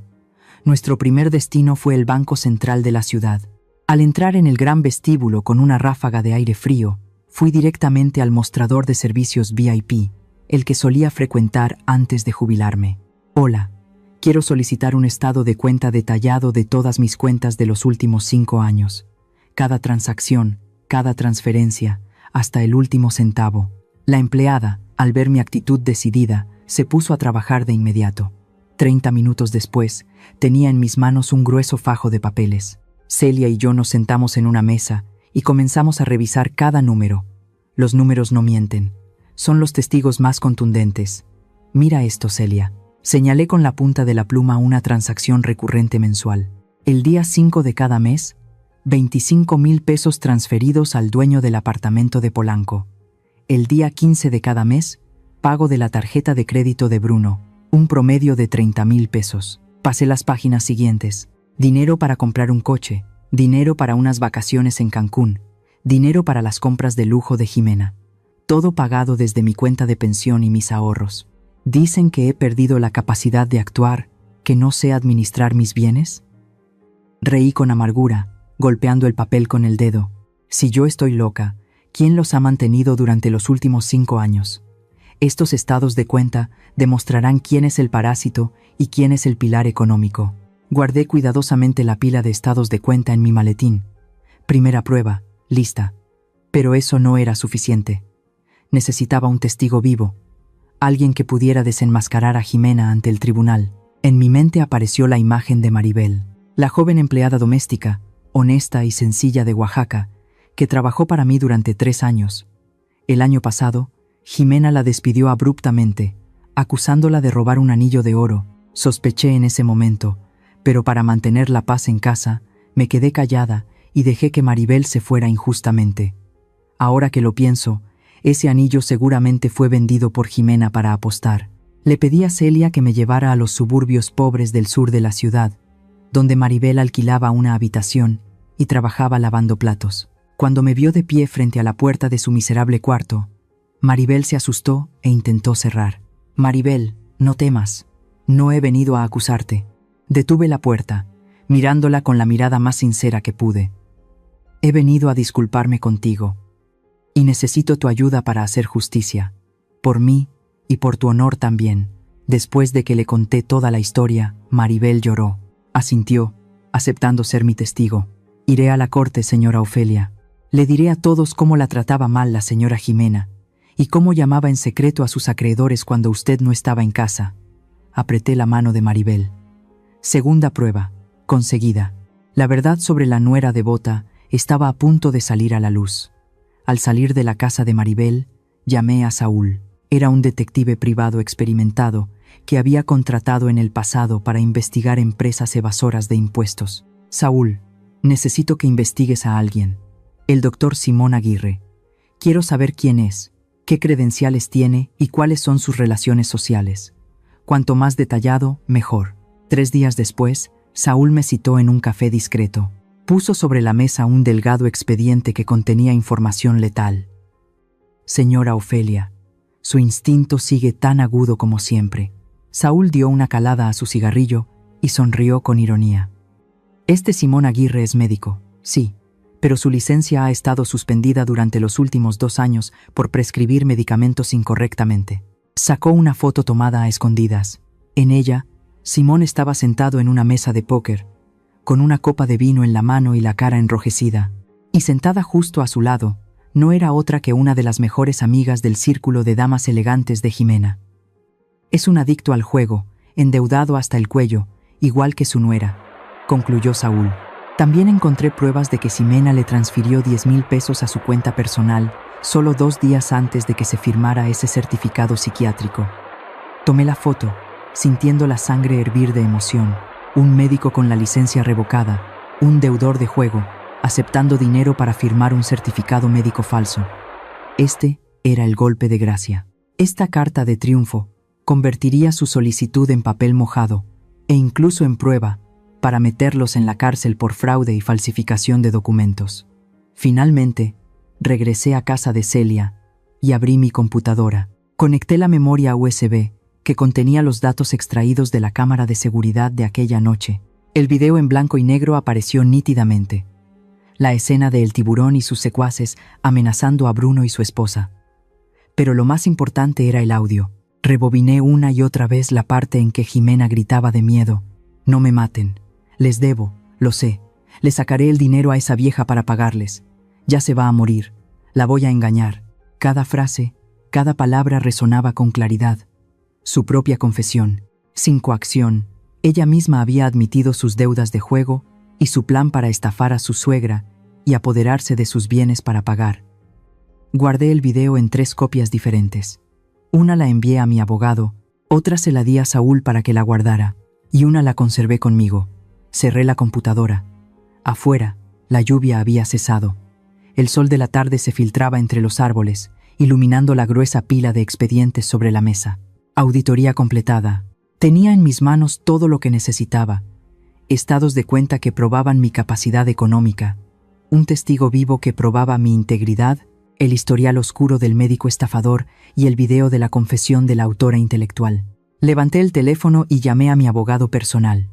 Nuestro primer destino fue el Banco Central de la ciudad. Al entrar en el gran vestíbulo con una ráfaga de aire frío, fui directamente al mostrador de servicios VIP, el que solía frecuentar antes de jubilarme. Hola, quiero solicitar un estado de cuenta detallado de todas mis cuentas de los últimos 5 años. Cada transacción, cada transferencia, hasta el último centavo. La empleada, al ver mi actitud decidida, se puso a trabajar de inmediato. 30 minutos después, tenía en mis manos un grueso fajo de papeles. Celia y yo nos sentamos en una mesa y comenzamos a revisar cada número. Los números no mienten. Son los testigos más contundentes. Mira esto, Celia. Señalé con la punta de la pluma una transacción recurrente mensual. El día 5 de cada mes, 25,000 pesos transferidos al dueño del apartamento de Polanco. El día 15 de cada mes, pago de la tarjeta de crédito de Bruno, un promedio de 30,000 pesos. Pasé las páginas siguientes. Dinero para comprar un coche, dinero para unas vacaciones en Cancún, dinero para las compras de lujo de Jimena. Todo pagado desde mi cuenta de pensión y mis ahorros. ¿Dicen que he perdido la capacidad de actuar, que no sé administrar mis bienes? Reí con amargura, golpeando el papel con el dedo. Si yo estoy loca, ¿quién los ha mantenido durante los últimos 5 años? Estos estados de cuenta demostrarán quién es el parásito y quién es el pilar económico. Guardé cuidadosamente la pila de estados de cuenta en mi maletín. Primera prueba, lista. Pero eso no era suficiente. Necesitaba un testigo vivo, alguien que pudiera desenmascarar a Jimena ante el tribunal. En mi mente apareció la imagen de Maribel, la joven empleada doméstica, honesta y sencilla de Oaxaca, que trabajó para mí durante 3 años. El año pasado, Jimena la despidió abruptamente, acusándola de robar un anillo de oro. Sospeché en ese momento, pero para mantener la paz en casa, me quedé callada y dejé que Maribel se fuera injustamente. Ahora que lo pienso, ese anillo seguramente fue vendido por Jimena para apostar. Le pedí a Celia que me llevara a los suburbios pobres del sur de la ciudad, donde Maribel alquilaba una habitación y trabajaba lavando platos. Cuando me vio de pie frente a la puerta de su miserable cuarto, Maribel se asustó e intentó cerrar. «Maribel, no temas. No he venido a acusarte». Detuve la puerta, mirándola con la mirada más sincera que pude. «He venido a disculparme contigo. Y necesito tu ayuda para hacer justicia. Por mí y por tu honor también». Después de que le conté toda la historia, Maribel lloró. Asintió, aceptando ser mi testigo. «Iré a la corte, señora Ofelia. Le diré a todos cómo la trataba mal la señora Jimena y cómo llamaba en secreto a sus acreedores cuando usted no estaba en casa». Apreté la mano de Maribel. Segunda prueba, conseguida. La verdad sobre la nuera devota estaba a punto de salir a la luz. Al salir de la casa de Maribel, llamé a Saúl. Era un detective privado experimentado que había contratado en el pasado para investigar empresas evasoras de impuestos. «Saúl, necesito que investigues a alguien. El doctor Simón Aguirre. Quiero saber quién es, qué credenciales tiene y cuáles son sus relaciones sociales. Cuanto más detallado, mejor». 3 días después, Saúl me citó en un café discreto. Puso sobre la mesa un delgado expediente que contenía información letal. «Señora Ofelia, su instinto sigue tan agudo como siempre». Saúl dio una calada a su cigarrillo y sonrió con ironía. «Este Simón Aguirre es médico, sí, pero su licencia ha estado suspendida durante los últimos 2 años por prescribir medicamentos incorrectamente». Sacó una foto tomada a escondidas. En ella, Simón estaba sentado en una mesa de póker, con una copa de vino en la mano y la cara enrojecida. Y sentada justo a su lado, no era otra que una de las mejores amigas del círculo de damas elegantes de Jimena. «Es un adicto al juego, endeudado hasta el cuello, igual que su nuera», concluyó Saúl. «También encontré pruebas de que Jimena le transfirió 10,000 pesos a su cuenta personal solo 2 días antes de que se firmara ese certificado psiquiátrico». Tomé la foto, sintiendo la sangre hervir de emoción. Un médico con la licencia revocada, un deudor de juego, aceptando dinero para firmar un certificado médico falso. Este era el golpe de gracia. Esta carta de triunfo convertiría su solicitud en papel mojado e incluso en prueba para meterlos en la cárcel por fraude y falsificación de documentos. Finalmente, regresé a casa de Celia y abrí mi computadora. Conecté la memoria USB que contenía los datos extraídos de la cámara de seguridad de aquella noche. El video en blanco y negro apareció nítidamente. La escena de El Tiburón y sus secuaces amenazando a Bruno y su esposa. Pero lo más importante era el audio. Rebobiné una y otra vez la parte en que Jimena gritaba de miedo: «No me maten. Les debo, lo sé. Le sacaré el dinero a esa vieja para pagarles. Ya se va a morir. La voy a engañar». Cada frase, cada palabra resonaba con claridad. Su propia confesión. Sin coacción, ella misma había admitido sus deudas de juego y su plan para estafar a su suegra y apoderarse de sus bienes para pagar. Guardé el video en 3 copias diferentes. Una la envié a mi abogado, otra se la di a Saúl para que la guardara, y una la conservé conmigo. Cerré la computadora. Afuera, la lluvia había cesado. El sol de la tarde se filtraba entre los árboles, iluminando la gruesa pila de expedientes sobre la mesa. Auditoría completada. Tenía en mis manos todo lo que necesitaba. Estados de cuenta que probaban mi capacidad económica, un testigo vivo que probaba mi integridad, el historial oscuro del médico estafador y el video de la confesión de la autora intelectual. Levanté el teléfono y llamé a mi abogado personal.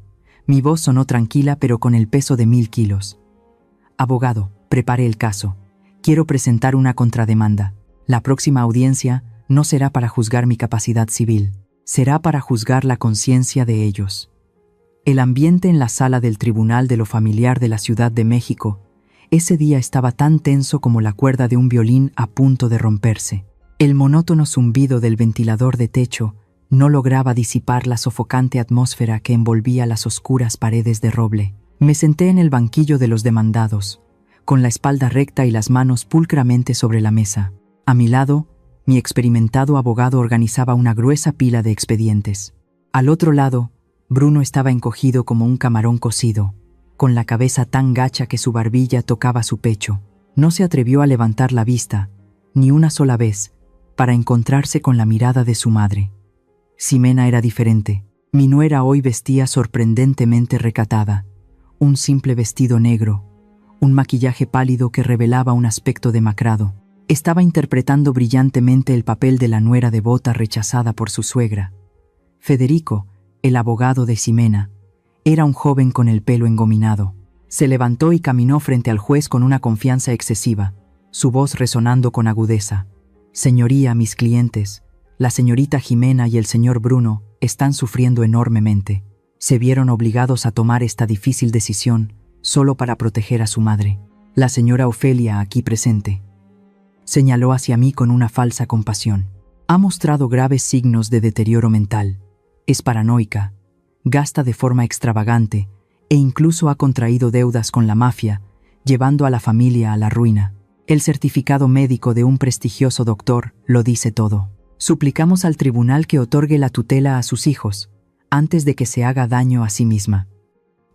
Mi voz sonó tranquila pero con el peso de 1000 kilos. «Abogado, prepare el caso. Quiero presentar una contrademanda. La próxima audiencia no será para juzgar mi capacidad civil, será para juzgar la conciencia de ellos». El ambiente en la sala del Tribunal de lo Familiar de la Ciudad de México ese día estaba tan tenso como la cuerda de un violín a punto de romperse. El monótono zumbido del ventilador de techo no lograba disipar la sofocante atmósfera que envolvía las oscuras paredes de roble. Me senté en el banquillo de los demandados, con la espalda recta y las manos pulcramente sobre la mesa. A mi lado, Mi experimentado abogado organizaba una gruesa pila de expedientes. Al otro lado, Bruno estaba encogido como un camarón cocido, con la cabeza tan gacha que su barbilla tocaba su pecho. No se atrevió a levantar la vista, ni una sola vez, para encontrarse con la mirada de su madre. Ximena era diferente. Mi nuera hoy vestía sorprendentemente recatada. Un simple vestido negro, un maquillaje pálido que revelaba un aspecto demacrado. Estaba interpretando brillantemente el papel de la nuera devota rechazada por su suegra. Federico, el abogado de Ximena, era un joven con el pelo engominado. Se levantó y caminó frente al juez con una confianza excesiva, su voz resonando con agudeza. «Señoría, mis clientes, la señorita Ximena y el señor Bruno están sufriendo enormemente. Se vieron obligados a tomar esta difícil decisión solo para proteger a su madre. La señora Ofelia, aquí presente», señaló hacia mí con una falsa compasión. «Ha mostrado graves signos de deterioro mental. Es paranoica, gasta de forma extravagante e incluso ha contraído deudas con la mafia, llevando a la familia a la ruina. El certificado médico de un prestigioso doctor lo dice todo. Suplicamos al tribunal que otorgue la tutela a sus hijos, antes de que se haga daño a sí misma».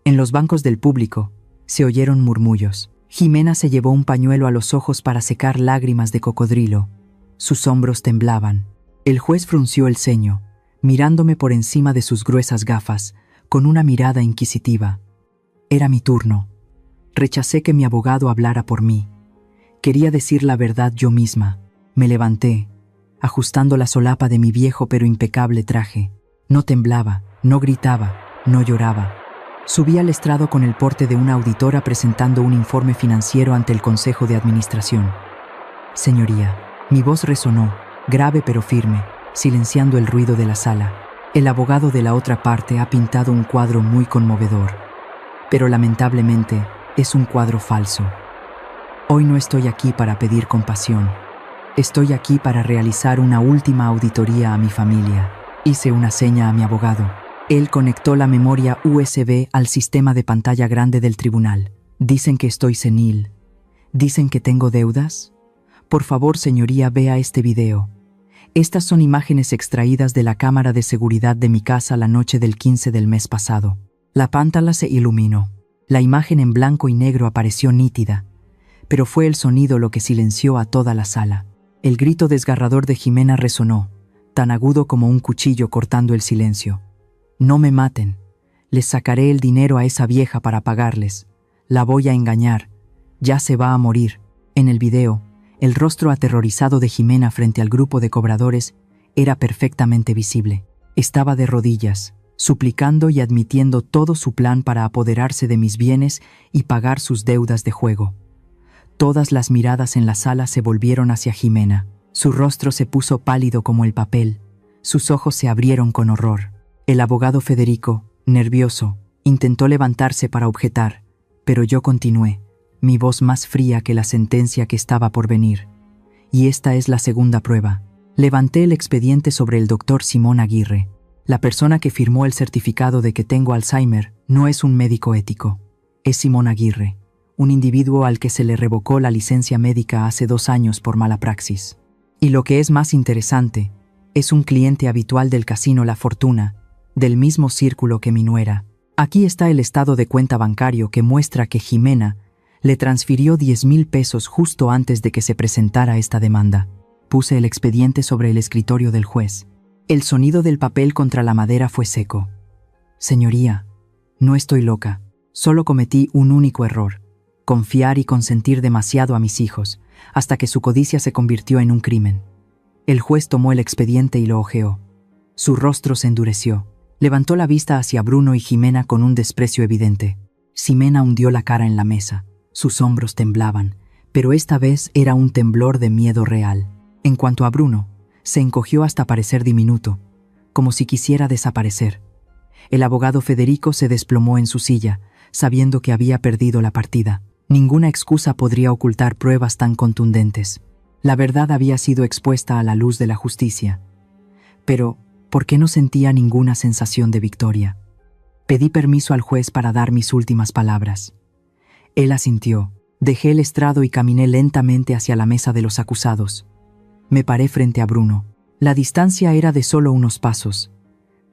En los bancos del público se oyeron murmullos. Ximena se llevó un pañuelo a los ojos para secar lágrimas de cocodrilo. Sus hombros temblaban. El juez frunció el ceño, mirándome por encima de sus gruesas gafas, con una mirada inquisitiva. Era mi turno. Rechacé que mi abogado hablara por mí. Quería decir la verdad yo misma. Me levanté, ajustando la solapa de mi viejo pero impecable traje. No temblaba, no gritaba, no lloraba. Subí al estrado con el porte de una auditora presentando un informe financiero ante el Consejo de Administración. «Señoría», mi voz resonó, grave pero firme, silenciando el ruido de la sala. El abogado de la otra parte ha pintado un cuadro muy conmovedor, pero lamentablemente es un cuadro falso. Hoy no estoy aquí para pedir compasión. Estoy aquí para realizar una última auditoría a mi familia. Hice una seña a mi abogado. Él conectó la memoria USB al sistema de pantalla grande del tribunal. Dicen que estoy senil. Dicen que tengo deudas. Por favor, señoría, vea este video. Estas son imágenes extraídas de la cámara de seguridad de mi casa la noche del 15 del mes pasado. La pantalla se iluminó. La imagen en blanco y negro apareció nítida, pero fue el sonido lo que silenció a toda la sala. El grito desgarrador de Ximena resonó, tan agudo como un cuchillo cortando el silencio. «No me maten. Les sacaré el dinero a esa vieja para pagarles. La voy a engañar. Ya se va a morir». En el video, el rostro aterrorizado de Ximena frente al grupo de cobradores era perfectamente visible. Estaba de rodillas, suplicando y admitiendo todo su plan para apoderarse de mis bienes y pagar sus deudas de juego. Todas las miradas en la sala se volvieron hacia Ximena. Su rostro se puso pálido como el papel. Sus ojos se abrieron con horror. El abogado Federico, nervioso, intentó levantarse para objetar, pero yo continué, mi voz más fría que la sentencia que estaba por venir. Y esta es la segunda prueba. Levanté el expediente sobre el doctor Simón Aguirre. La persona que firmó el certificado de que tengo Alzheimer no es un médico ético. Es Simón Aguirre, un individuo al que se le revocó la licencia médica hace 2 años por mala praxis. Y lo que es más interesante, es un cliente habitual del casino La Fortuna, del mismo círculo que mi nuera. Aquí está el estado de cuenta bancario que muestra que Ximena le transfirió 10,000 pesos justo antes de que se presentara esta demanda. Puse el expediente sobre el escritorio del juez. El sonido del papel contra la madera fue seco. «Señoría, no estoy loca. Solo cometí un único error: confiar y consentir demasiado a mis hijos, hasta que su codicia se convirtió en un crimen». El juez tomó el expediente y lo hojeó. Su rostro se endureció. Levantó la vista hacia Bruno y Ximena con un desprecio evidente. Ximena hundió la cara en la mesa. Sus hombros temblaban, pero esta vez era un temblor de miedo real. En cuanto a Bruno, se encogió hasta parecer diminuto, como si quisiera desaparecer. El abogado Federico se desplomó en su silla, sabiendo que había perdido la partida. Ninguna excusa podría ocultar pruebas tan contundentes. La verdad había sido expuesta a la luz de la justicia. Pero, ¿por qué no sentía ninguna sensación de victoria? Pedí permiso al juez para dar mis últimas palabras. Él asintió. Dejé el estrado y caminé lentamente hacia la mesa de los acusados. Me paré frente a Bruno. La distancia era de solo unos pasos,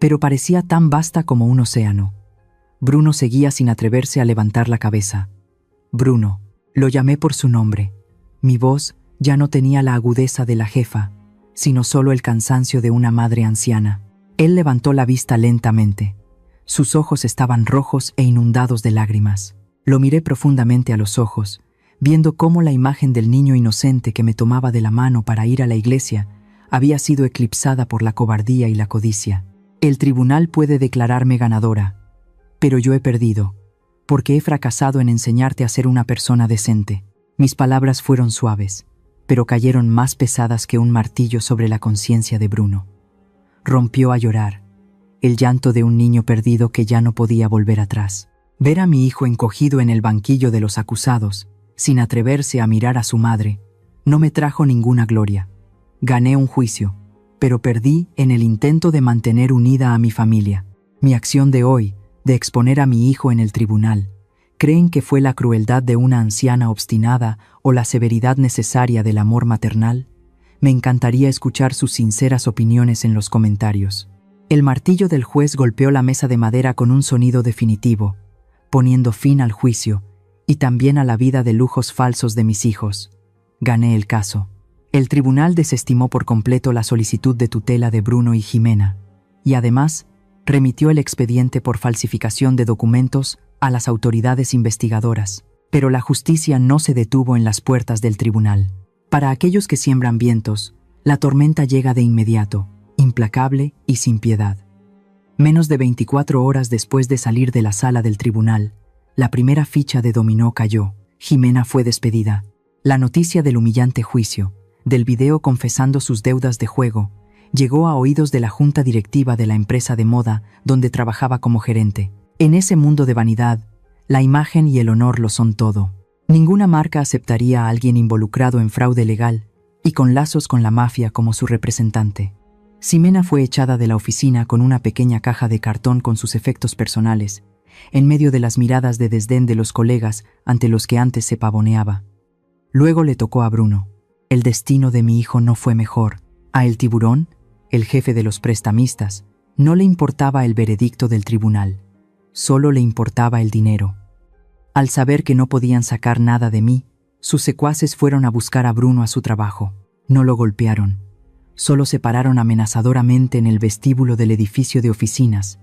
pero parecía tan vasta como un océano. Bruno seguía sin atreverse a levantar la cabeza. Bruno. Lo llamé por su nombre. Mi voz ya no tenía la agudeza de la jefa, sino solo el cansancio de una madre anciana. Él levantó la vista lentamente. Sus ojos estaban rojos e inundados de lágrimas. Lo miré profundamente a los ojos, viendo cómo la imagen del niño inocente que me tomaba de la mano para ir a la iglesia había sido eclipsada por la cobardía y la codicia. El tribunal puede declararme ganadora, pero yo he perdido, porque he fracasado en enseñarte a ser una persona decente. Mis palabras fueron suaves, pero cayeron más pesadas que un martillo sobre la conciencia de Bruno. Rompió a llorar, el llanto de un niño perdido que ya no podía volver atrás. Ver a mi hijo encogido en el banquillo de los acusados, sin atreverse a mirar a su madre, no me trajo ninguna gloria. Gané un juicio, pero perdí en el intento de mantener unida a mi familia. Mi acción de hoy, de exponer a mi hijo en el tribunal, ¿creen que fue la crueldad de una anciana obstinada o la severidad necesaria del amor maternal? Me encantaría escuchar sus sinceras opiniones en los comentarios. El martillo del juez golpeó la mesa de madera con un sonido definitivo, poniendo fin al juicio y también a la vida de lujos falsos de mis hijos. Gané el caso. El tribunal desestimó por completo la solicitud de tutela de Bruno y Jimena, y además remitió el expediente por falsificación de documentos a las autoridades investigadoras. Pero la justicia no se detuvo en las puertas del tribunal. Para aquellos que siembran vientos, la tormenta llega de inmediato, implacable y sin piedad. Menos de 24 horas después de salir de la sala del tribunal, la primera ficha de dominó cayó. Jimena fue despedida. La noticia del humillante juicio, del video confesando sus deudas de juego, llegó a oídos de la junta directiva de la empresa de moda donde trabajaba como gerente. En ese mundo de vanidad, la imagen y el honor lo son todo. Ninguna marca aceptaría a alguien involucrado en fraude legal y con lazos con la mafia como su representante. Ximena fue echada de la oficina con una pequeña caja de cartón con sus efectos personales, en medio de las miradas de desdén de los colegas ante los que antes se pavoneaba. Luego le tocó a Bruno. El destino de mi hijo no fue mejor. A El Tiburón, el jefe de los prestamistas, no le importaba el veredicto del tribunal. Solo le importaba el dinero. Al saber que no podían sacar nada de mí, sus secuaces fueron a buscar a Bruno a su trabajo. No lo golpearon. Solo se pararon amenazadoramente en el vestíbulo del edificio de oficinas,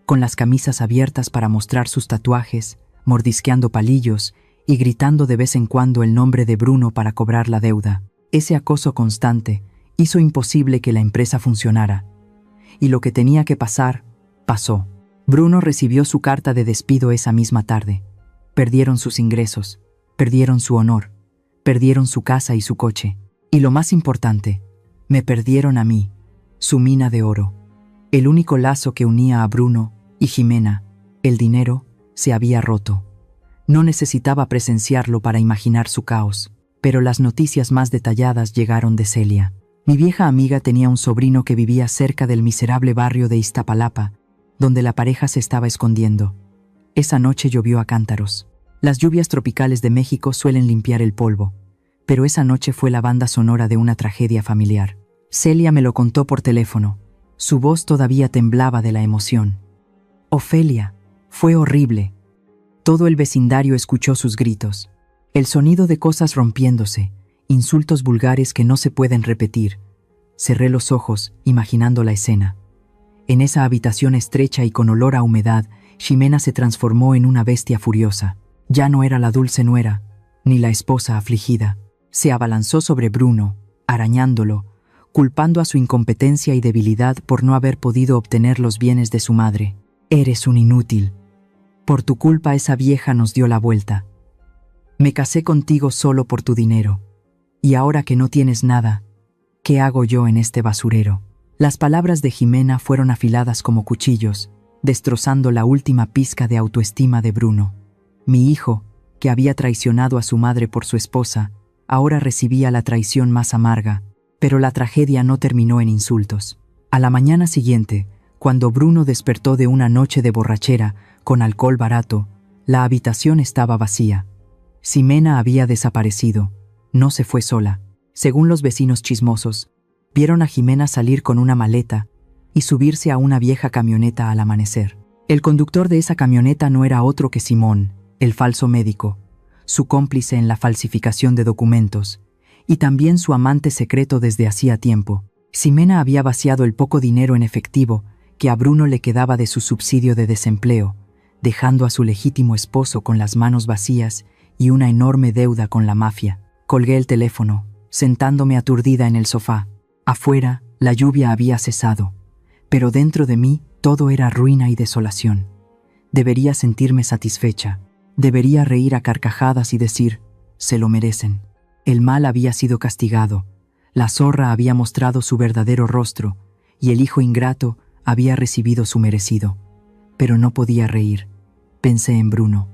con las camisas abiertas para mostrar sus tatuajes, mordisqueando palillos y gritando de vez en cuando el nombre de Bruno para cobrar la deuda. Ese acoso constante hizo imposible que la empresa funcionara, y lo que tenía que pasar, pasó. Bruno recibió su carta de despido esa misma tarde. Perdieron sus ingresos, perdieron su honor, perdieron su casa y su coche. Y lo más importante, me perdieron a mí, su mina de oro. El único lazo que unía a Bruno y Jimena, el dinero, se había roto. No necesitaba presenciarlo para imaginar su caos, pero las noticias más detalladas llegaron de Celia. Mi vieja amiga tenía un sobrino que vivía cerca del miserable barrio de Iztapalapa, donde la pareja se estaba escondiendo. Esa noche llovió a cántaros. Las lluvias tropicales de México suelen limpiar el polvo, pero esa noche fue la banda sonora de una tragedia familiar. Celia me lo contó por teléfono. Su voz todavía temblaba de la emoción. Ofelia, fue horrible. Todo el vecindario escuchó sus gritos. El sonido de cosas rompiéndose, insultos vulgares que no se pueden repetir. Cerré los ojos, imaginando la escena. En esa habitación estrecha y con olor a humedad, Ximena se transformó en una bestia furiosa. Ya no era la dulce nuera, ni la esposa afligida. Se abalanzó sobre Bruno, arañándolo, culpando a su incompetencia y debilidad por no haber podido obtener los bienes de su madre. Eres un inútil. Por tu culpa esa vieja nos dio la vuelta. Me casé contigo solo por tu dinero. Y ahora que no tienes nada, ¿qué hago yo en este basurero? Las palabras de Jimena fueron afiladas como cuchillos, destrozando la última pizca de autoestima de Bruno. Mi hijo, que había traicionado a su madre por su esposa, ahora recibía la traición más amarga, pero la tragedia no terminó en insultos. A la mañana siguiente, cuando Bruno despertó de una noche de borrachera con alcohol barato, la habitación estaba vacía. Ximena había desaparecido. No se fue sola. Según los vecinos chismosos, vieron a Jimena salir con una maleta y subirse a una vieja camioneta al amanecer. El conductor de esa camioneta no era otro que Simón, el falso médico, su cómplice en la falsificación de documentos, y también su amante secreto desde hacía tiempo. Ximena había vaciado el poco dinero en efectivo que a Bruno le quedaba de su subsidio de desempleo, dejando a su legítimo esposo con las manos vacías y una enorme deuda con la mafia. Colgué el teléfono, sentándome aturdida en el sofá. Afuera, la lluvia había cesado, pero dentro de mí todo era ruina y desolación. Debería sentirme satisfecha, debería reír a carcajadas y decir, se lo merecen. El mal había sido castigado, la zorra había mostrado su verdadero rostro y el hijo ingrato había recibido su merecido. Pero no podía reír. Pensé en Bruno.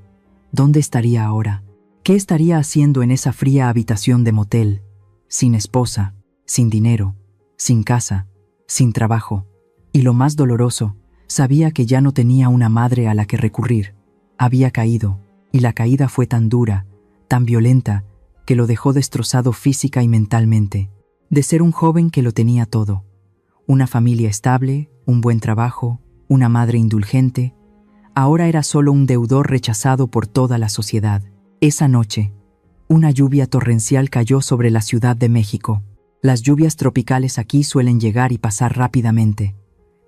¿Dónde estaría ahora? ¿Qué estaría haciendo en esa fría habitación de motel? Sin esposa, sin dinero, sin casa, sin trabajo. Y lo más doloroso, sabía que ya no tenía una madre a la que recurrir. Había caído, y la caída fue tan dura, tan violenta, que lo dejó destrozado física y mentalmente. De ser un joven que lo tenía todo. Una familia estable, un buen trabajo, una madre indulgente. Ahora era solo un deudor rechazado por toda la sociedad. Esa noche, una lluvia torrencial cayó sobre la Ciudad de México. Las lluvias tropicales aquí suelen llegar y pasar rápidamente,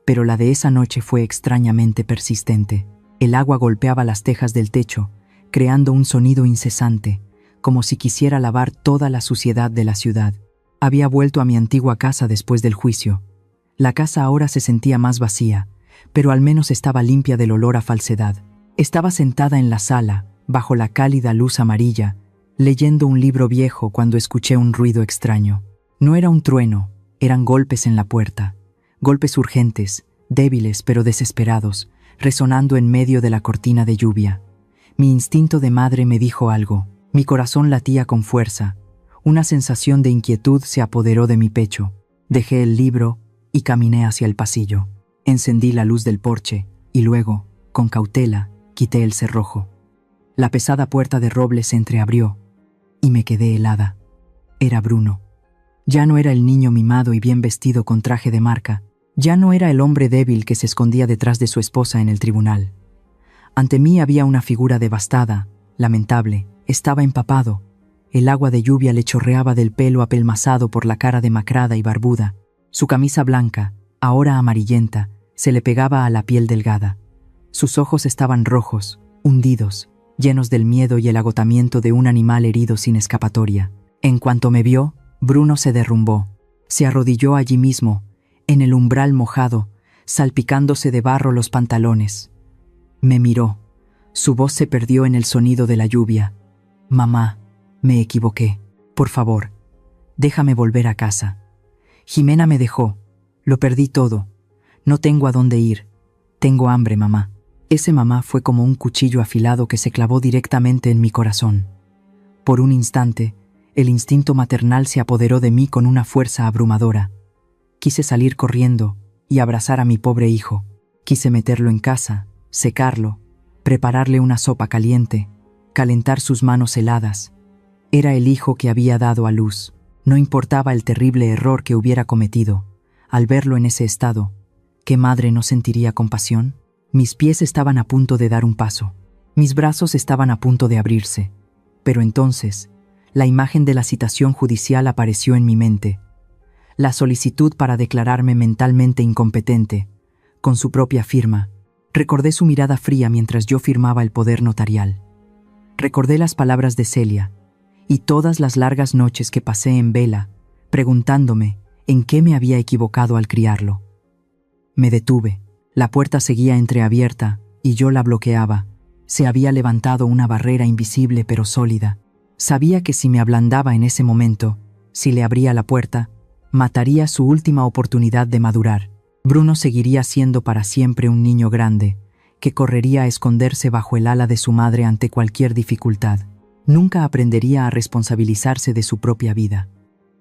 pero la de esa noche fue extrañamente persistente. El agua golpeaba las tejas del techo, creando un sonido incesante, como si quisiera lavar toda la suciedad de la ciudad. Había vuelto a mi antigua casa después del juicio. La casa ahora se sentía más vacía, pero al menos estaba limpia del olor a falsedad. Estaba sentada en la sala, bajo la cálida luz amarilla, leyendo un libro viejo cuando escuché un ruido extraño. No era un trueno, eran golpes en la puerta. Golpes urgentes, débiles pero desesperados, resonando en medio de la cortina de lluvia. Mi instinto de madre me dijo algo. Mi corazón latía con fuerza. Una sensación de inquietud se apoderó de mi pecho. Dejé el libro y caminé hacia el pasillo. Encendí la luz del porche y luego, con cautela, quité el cerrojo. La pesada puerta de roble se entreabrió y me quedé helada. Era Bruno. Ya no era el niño mimado y bien vestido con traje de marca. Ya no era el hombre débil que se escondía detrás de su esposa en el tribunal. Ante mí había una figura devastada, lamentable. Estaba empapado. El agua de lluvia le chorreaba del pelo apelmazado por la cara demacrada y barbuda. Su camisa blanca, ahora amarillenta, se le pegaba a la piel delgada. Sus ojos estaban rojos, hundidos, llenos del miedo y el agotamiento de un animal herido sin escapatoria. En cuanto me vio, Bruno se derrumbó. Se arrodilló allí mismo, en el umbral mojado, salpicándose de barro los pantalones. Me miró. Su voz se perdió en el sonido de la lluvia. «Mamá, me equivoqué. Por favor, déjame volver a casa. Jimena me dejó. Lo perdí todo. No tengo a dónde ir. Tengo hambre, mamá». Ese mamá fue como un cuchillo afilado que se clavó directamente en mi corazón. Por un instante, el instinto maternal se apoderó de mí con una fuerza abrumadora. Quise salir corriendo y abrazar a mi pobre hijo. Quise meterlo en casa, secarlo, prepararle una sopa caliente, calentar sus manos heladas. Era el hijo que había dado a luz. No importaba el terrible error que hubiera cometido. Al verlo en ese estado, ¿qué madre no sentiría compasión? Mis pies estaban a punto de dar un paso. Mis brazos estaban a punto de abrirse. Pero entonces, la imagen de la citación judicial apareció en mi mente. La solicitud para declararme mentalmente incompetente, con su propia firma. Recordé su mirada fría mientras yo firmaba el poder notarial. Recordé las palabras de Celia y todas las largas noches que pasé en vela, preguntándome en qué me había equivocado al criarlo. Me detuve. La puerta seguía entreabierta y yo la bloqueaba. Se había levantado una barrera invisible pero sólida. Sabía que si me ablandaba en ese momento, si le abría la puerta, mataría su última oportunidad de madurar. Bruno seguiría siendo para siempre un niño grande, que correría a esconderse bajo el ala de su madre ante cualquier dificultad. Nunca aprendería a responsabilizarse de su propia vida.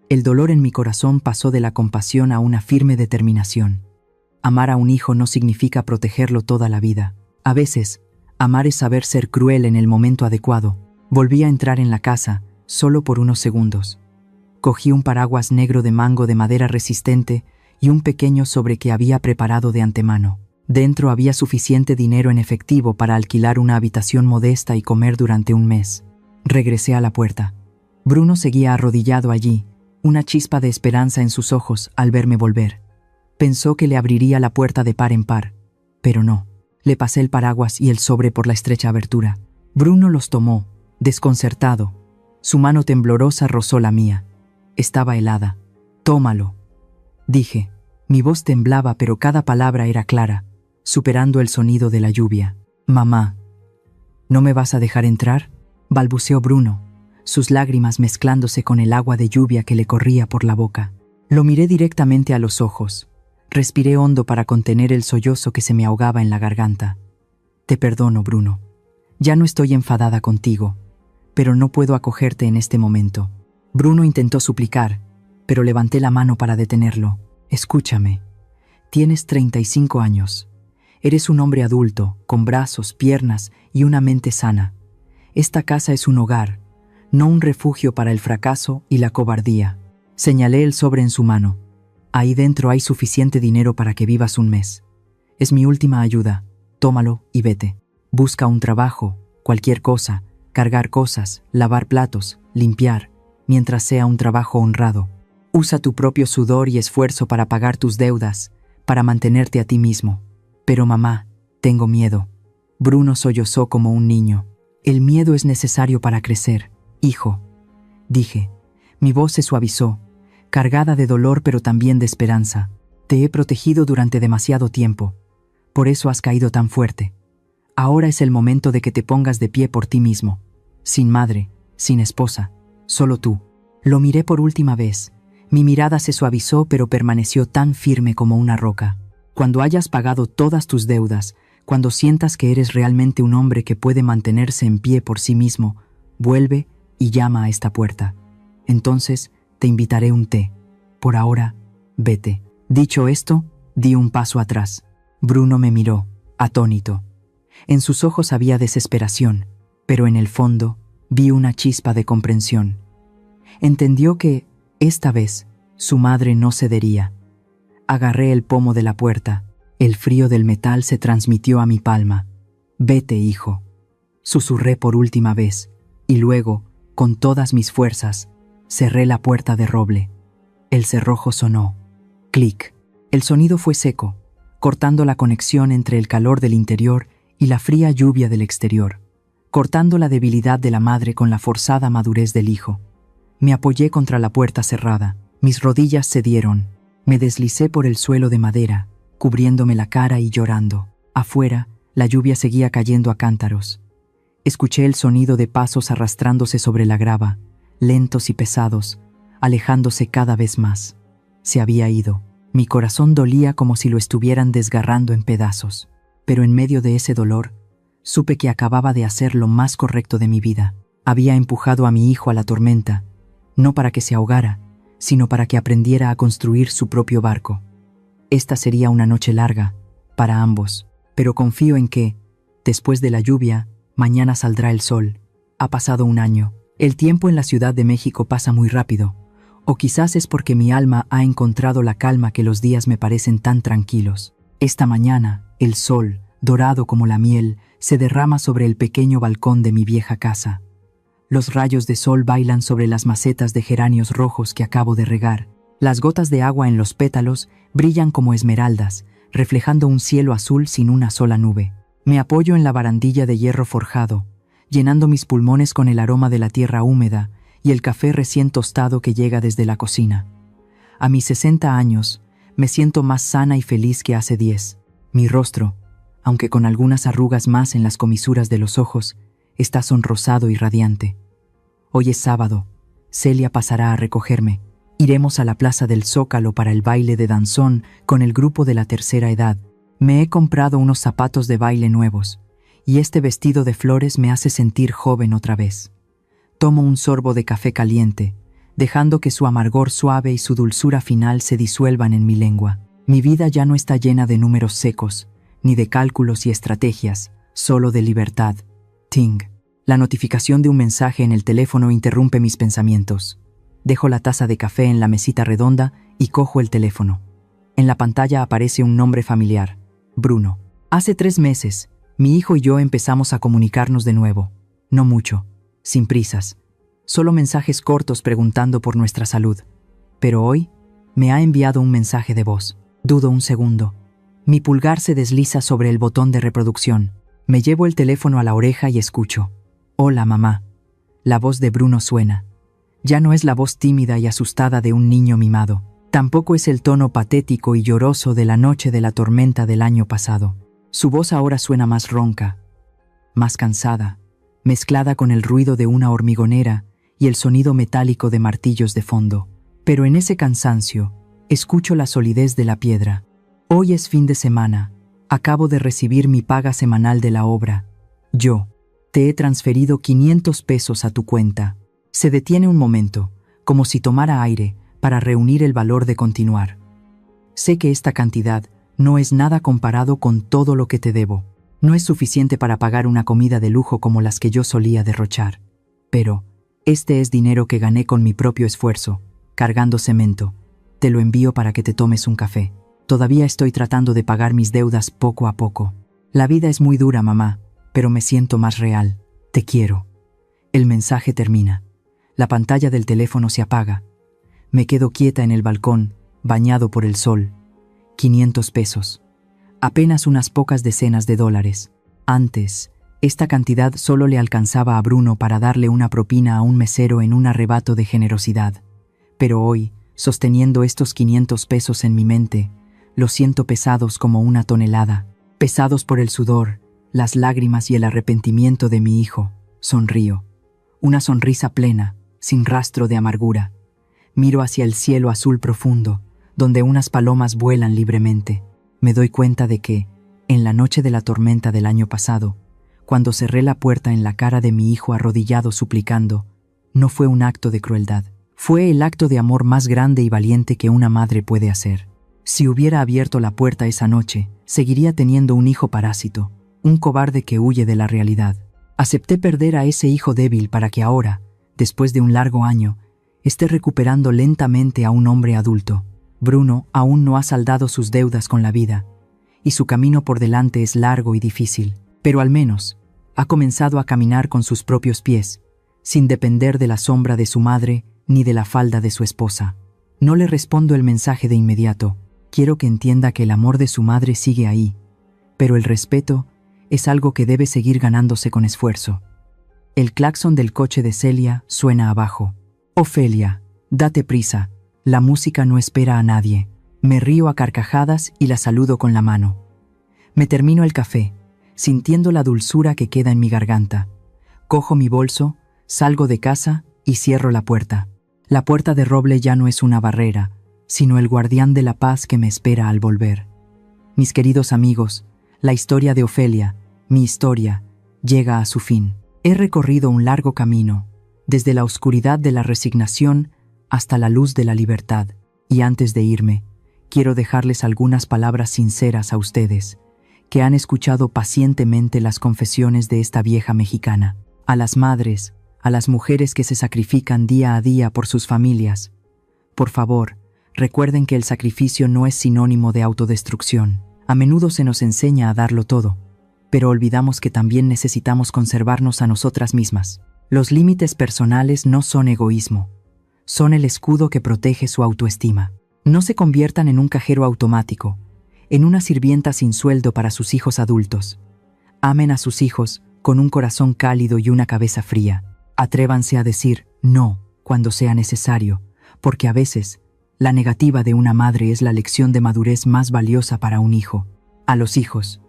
El dolor en mi corazón pasó de la compasión a una firme determinación. Amar a un hijo no significa protegerlo toda la vida. A veces, amar es saber ser cruel en el momento adecuado. Volví a entrar en la casa, solo por unos segundos. Cogí un paraguas negro de mango de madera resistente y un pequeño sobre que había preparado de antemano. Dentro había suficiente dinero en efectivo para alquilar una habitación modesta y comer durante un mes. Regresé a la puerta. Bruno seguía arrodillado allí, una chispa de esperanza en sus ojos al verme volver. Pensó que le abriría la puerta de par en par, pero no. Le pasé el paraguas y el sobre por la estrecha abertura. Bruno los tomó, desconcertado. Su mano temblorosa rozó la mía. Estaba helada. «Tómalo», dije. Mi voz temblaba, pero cada palabra era clara, superando el sonido de la lluvia. «Mamá, ¿no me vas a dejar entrar?», balbuceó Bruno, sus lágrimas mezclándose con el agua de lluvia que le corría por la boca. Lo miré directamente a los ojos. Respiré hondo para contener el sollozo que se me ahogaba en la garganta. «Te perdono, Bruno. Ya no estoy enfadada contigo, pero no puedo acogerte en este momento». Bruno intentó suplicar, pero levanté la mano para detenerlo. «Escúchame. Tienes 35 años. Eres un hombre adulto, con brazos, piernas y una mente sana. Esta casa es un hogar, no un refugio para el fracaso y la cobardía». Señalé el sobre en su mano. «Ahí dentro hay suficiente dinero para que vivas un mes. Es mi última ayuda. Tómalo y vete. Busca un trabajo, cualquier cosa, cargar cosas, lavar platos, limpiar, mientras sea un trabajo honrado. Usa tu propio sudor y esfuerzo para pagar tus deudas, para mantenerte a ti mismo. Pero mamá, tengo miedo». Bruno sollozó como un niño. «El miedo es necesario para crecer, hijo», dije. Mi voz se suavizó, cargada de dolor pero también de esperanza. «Te he protegido durante demasiado tiempo. Por eso has caído tan fuerte. Ahora es el momento de que te pongas de pie por ti mismo. Sin madre, sin esposa, solo tú». Lo miré por última vez. Mi mirada se suavizó pero permaneció tan firme como una roca. «Cuando hayas pagado todas tus deudas, cuando sientas que eres realmente un hombre que puede mantenerse en pie por sí mismo, vuelve y llama a esta puerta. Entonces te invitaré un té. Por ahora, vete». Dicho esto, di un paso atrás. Bruno me miró, atónito. En sus ojos había desesperación, pero en el fondo vi una chispa de comprensión. Entendió que, esta vez, su madre no cedería. Agarré el pomo de la puerta. El frío del metal se transmitió a mi palma. «Vete, hijo», susurré por última vez, y luego, con todas mis fuerzas, cerré la puerta de roble. El cerrojo sonó. Clic. El sonido fue seco, cortando la conexión entre el calor del interior y la fría lluvia del exterior, cortando la debilidad de la madre con la forzada madurez del hijo. Me apoyé contra la puerta cerrada. Mis rodillas cedieron. Me deslicé por el suelo de madera, cubriéndome la cara y llorando. Afuera, la lluvia seguía cayendo a cántaros. Escuché el sonido de pasos arrastrándose sobre la grava, lentos y pesados, alejándose cada vez más. Se había ido. Mi corazón dolía como si lo estuvieran desgarrando en pedazos. Pero en medio de ese dolor, supe que acababa de hacer lo más correcto de mi vida. Había empujado a mi hijo a la tormenta, no para que se ahogara, sino para que aprendiera a construir su propio barco. Esta sería una noche larga, para ambos, pero confío en que, después de la lluvia, mañana saldrá el sol. Ha pasado un año. El tiempo en la Ciudad de México pasa muy rápido, o quizás es porque mi alma ha encontrado la calma que los días me parecen tan tranquilos. Esta mañana, el sol, dorado como la miel, se derrama sobre el pequeño balcón de mi vieja casa. Los rayos de sol bailan sobre las macetas de geranios rojos que acabo de regar. Las gotas de agua en los pétalos brillan como esmeraldas, reflejando un cielo azul sin una sola nube. Me apoyo en la barandilla de hierro forjado, llenando mis pulmones con el aroma de la tierra húmeda y el café recién tostado que llega desde la cocina. A mis 60 años, me siento más sana y feliz que hace 10. Mi rostro, aunque con algunas arrugas más en las comisuras de los ojos, está sonrosado y radiante. Hoy es sábado. Celia pasará a recogerme. Iremos a la Plaza del Zócalo para el baile de danzón con el grupo de la tercera edad. Me he comprado unos zapatos de baile nuevos, y este vestido de flores me hace sentir joven otra vez. Tomo un sorbo de café caliente, dejando que su amargor suave y su dulzura final se disuelvan en mi lengua. Mi vida ya no está llena de números secos, ni de cálculos y estrategias, solo de libertad. Ting. La notificación de un mensaje en el teléfono interrumpe mis pensamientos. Dejo la taza de café en la mesita redonda y cojo el teléfono. En la pantalla aparece un nombre familiar, Bruno. Hace 3 meses, mi hijo y yo empezamos a comunicarnos de nuevo. No mucho, sin prisas. Solo mensajes cortos preguntando por nuestra salud. Pero hoy, me ha enviado un mensaje de voz. Dudo un segundo. Mi pulgar se desliza sobre el botón de reproducción. Me llevo el teléfono a la oreja y escucho. Hola, mamá. La voz de Bruno suena. Ya no es la voz tímida y asustada de un niño mimado. Tampoco es el tono patético y lloroso de la noche de la tormenta del año pasado. Su voz ahora suena más ronca, más cansada, mezclada con el ruido de una hormigonera y el sonido metálico de martillos de fondo. Pero en ese cansancio, escucho la solidez de la piedra. Hoy es fin de semana. Acabo de recibir mi paga semanal de la obra. Yo te he transferido 500 pesos a tu cuenta. Se detiene un momento, como si tomara aire, para reunir el valor de continuar. Sé que esta cantidad no es nada comparado con todo lo que te debo. No es suficiente para pagar una comida de lujo como las que yo solía derrochar. Pero este es dinero que gané con mi propio esfuerzo, cargando cemento. Te lo envío para que te tomes un café. Todavía estoy tratando de pagar mis deudas poco a poco. La vida es muy dura, mamá, pero me siento más real. Te quiero. El mensaje termina. La pantalla del teléfono se apaga. Me quedo quieta en el balcón, bañado por el sol. 500 pesos. Apenas unas pocas decenas de dólares. Antes, esta cantidad solo le alcanzaba a Bruno para darle una propina a un mesero en un arrebato de generosidad. Pero hoy, sosteniendo estos 500 pesos en mi mente, los siento pesados como una tonelada. Pesados por el sudor, las lágrimas y el arrepentimiento de mi hijo. Sonrío. Una sonrisa plena, sin rastro de amargura. Miro hacia el cielo azul profundo, donde unas palomas vuelan libremente. Me doy cuenta de que, en la noche de la tormenta del año pasado, cuando cerré la puerta en la cara de mi hijo arrodillado suplicando, no fue un acto de crueldad. Fue el acto de amor más grande y valiente que una madre puede hacer. Si hubiera abierto la puerta esa noche, seguiría teniendo un hijo parásito, un cobarde que huye de la realidad. Acepté perder a ese hijo débil para que ahora, después de un largo año, esté recuperando lentamente a un hombre adulto. Bruno aún no ha saldado sus deudas con la vida, y su camino por delante es largo y difícil, pero al menos ha comenzado a caminar con sus propios pies, sin depender de la sombra de su madre ni de la falda de su esposa. No le respondo el mensaje de inmediato. Quiero que entienda que el amor de su madre sigue ahí, pero el respeto es algo que debe seguir ganándose con esfuerzo. El claxon del coche de Celia suena abajo. Ofelia, date prisa, la música no espera a nadie. Me río a carcajadas y la saludo con la mano. Me termino el café, sintiendo la dulzura que queda en mi garganta. Cojo mi bolso, salgo de casa y cierro la puerta. La puerta de roble ya no es una barrera, sino el guardián de la paz que me espera al volver. Mis queridos amigos, la historia de Ofelia, mi historia, llega a su fin. He recorrido un largo camino, desde la oscuridad de la resignación hasta la luz de la libertad, y antes de irme, quiero dejarles algunas palabras sinceras a ustedes, que han escuchado pacientemente las confesiones de esta vieja mexicana. A las madres, a las mujeres que se sacrifican día a día por sus familias. Por favor, recuerden que el sacrificio no es sinónimo de autodestrucción. A menudo se nos enseña a darlo todo, pero olvidamos que también necesitamos conservarnos a nosotras mismas. Los límites personales no son egoísmo, son el escudo que protege su autoestima. No se conviertan en un cajero automático, en una sirvienta sin sueldo para sus hijos adultos. Amen a sus hijos con un corazón cálido y una cabeza fría. Atrévanse a decir no cuando sea necesario, porque a veces la negativa de una madre es la lección de madurez más valiosa para un hijo. A los hijos,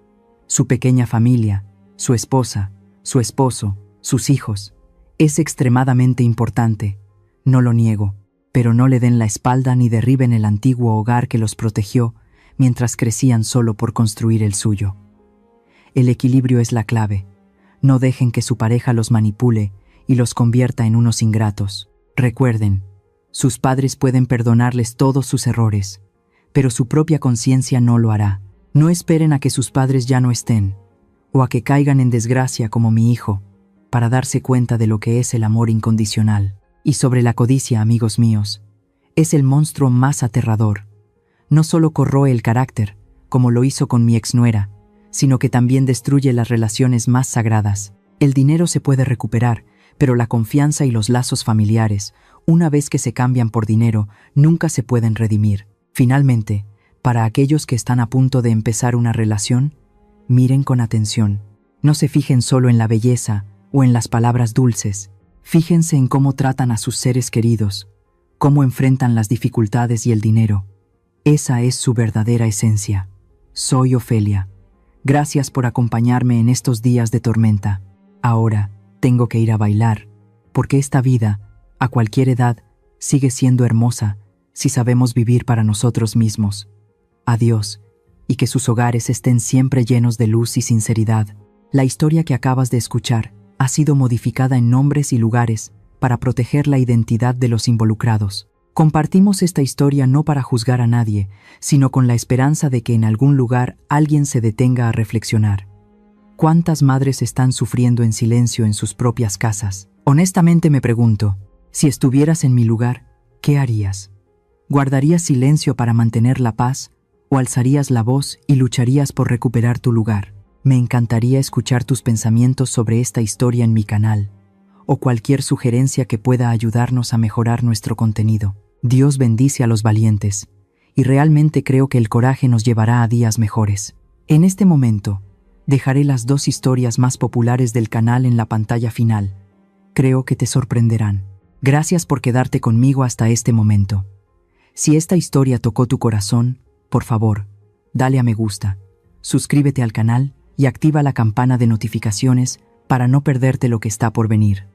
su pequeña familia, su esposa, su esposo, sus hijos, es extremadamente importante. No lo niego, pero no le den la espalda ni derriben el antiguo hogar que los protegió mientras crecían solo por construir el suyo. El equilibrio es la clave. No dejen que su pareja los manipule y los convierta en unos ingratos. Recuerden, sus padres pueden perdonarles todos sus errores, pero su propia conciencia no lo hará. No esperen a que sus padres ya no estén, o a que caigan en desgracia como mi hijo, para darse cuenta de lo que es el amor incondicional. Y sobre la codicia, amigos míos, es el monstruo más aterrador. No solo corroe el carácter, como lo hizo con mi exnuera, sino que también destruye las relaciones más sagradas. El dinero se puede recuperar, pero la confianza y los lazos familiares, una vez que se cambian por dinero, nunca se pueden redimir. Finalmente, para aquellos que están a punto de empezar una relación, miren con atención. No se fijen solo en la belleza o en las palabras dulces. Fíjense en cómo tratan a sus seres queridos, cómo enfrentan las dificultades y el dinero. Esa es su verdadera esencia. Soy Ofelia. Gracias por acompañarme en estos días de tormenta. Ahora tengo que ir a bailar, porque esta vida, a cualquier edad, sigue siendo hermosa si sabemos vivir para nosotros mismos. Adiós, y que sus hogares estén siempre llenos de luz y sinceridad. La historia que acabas de escuchar ha sido modificada en nombres y lugares para proteger la identidad de los involucrados. Compartimos esta historia no para juzgar a nadie, sino con la esperanza de que en algún lugar alguien se detenga a reflexionar. ¿Cuántas madres están sufriendo en silencio en sus propias casas? Honestamente me pregunto, si estuvieras en mi lugar, ¿qué harías? ¿Guardarías silencio para mantener la paz o alzarías la voz y lucharías por recuperar tu lugar? Me encantaría escuchar tus pensamientos sobre esta historia en mi canal, o cualquier sugerencia que pueda ayudarnos a mejorar nuestro contenido. Dios bendice a los valientes, y realmente creo que el coraje nos llevará a días mejores. En este momento, dejaré las 2 historias más populares del canal en la pantalla final. Creo que te sorprenderán. Gracias por quedarte conmigo hasta este momento. Si esta historia tocó tu corazón, por favor, dale a me gusta, suscríbete al canal y activa la campana de notificaciones para no perderte lo que está por venir.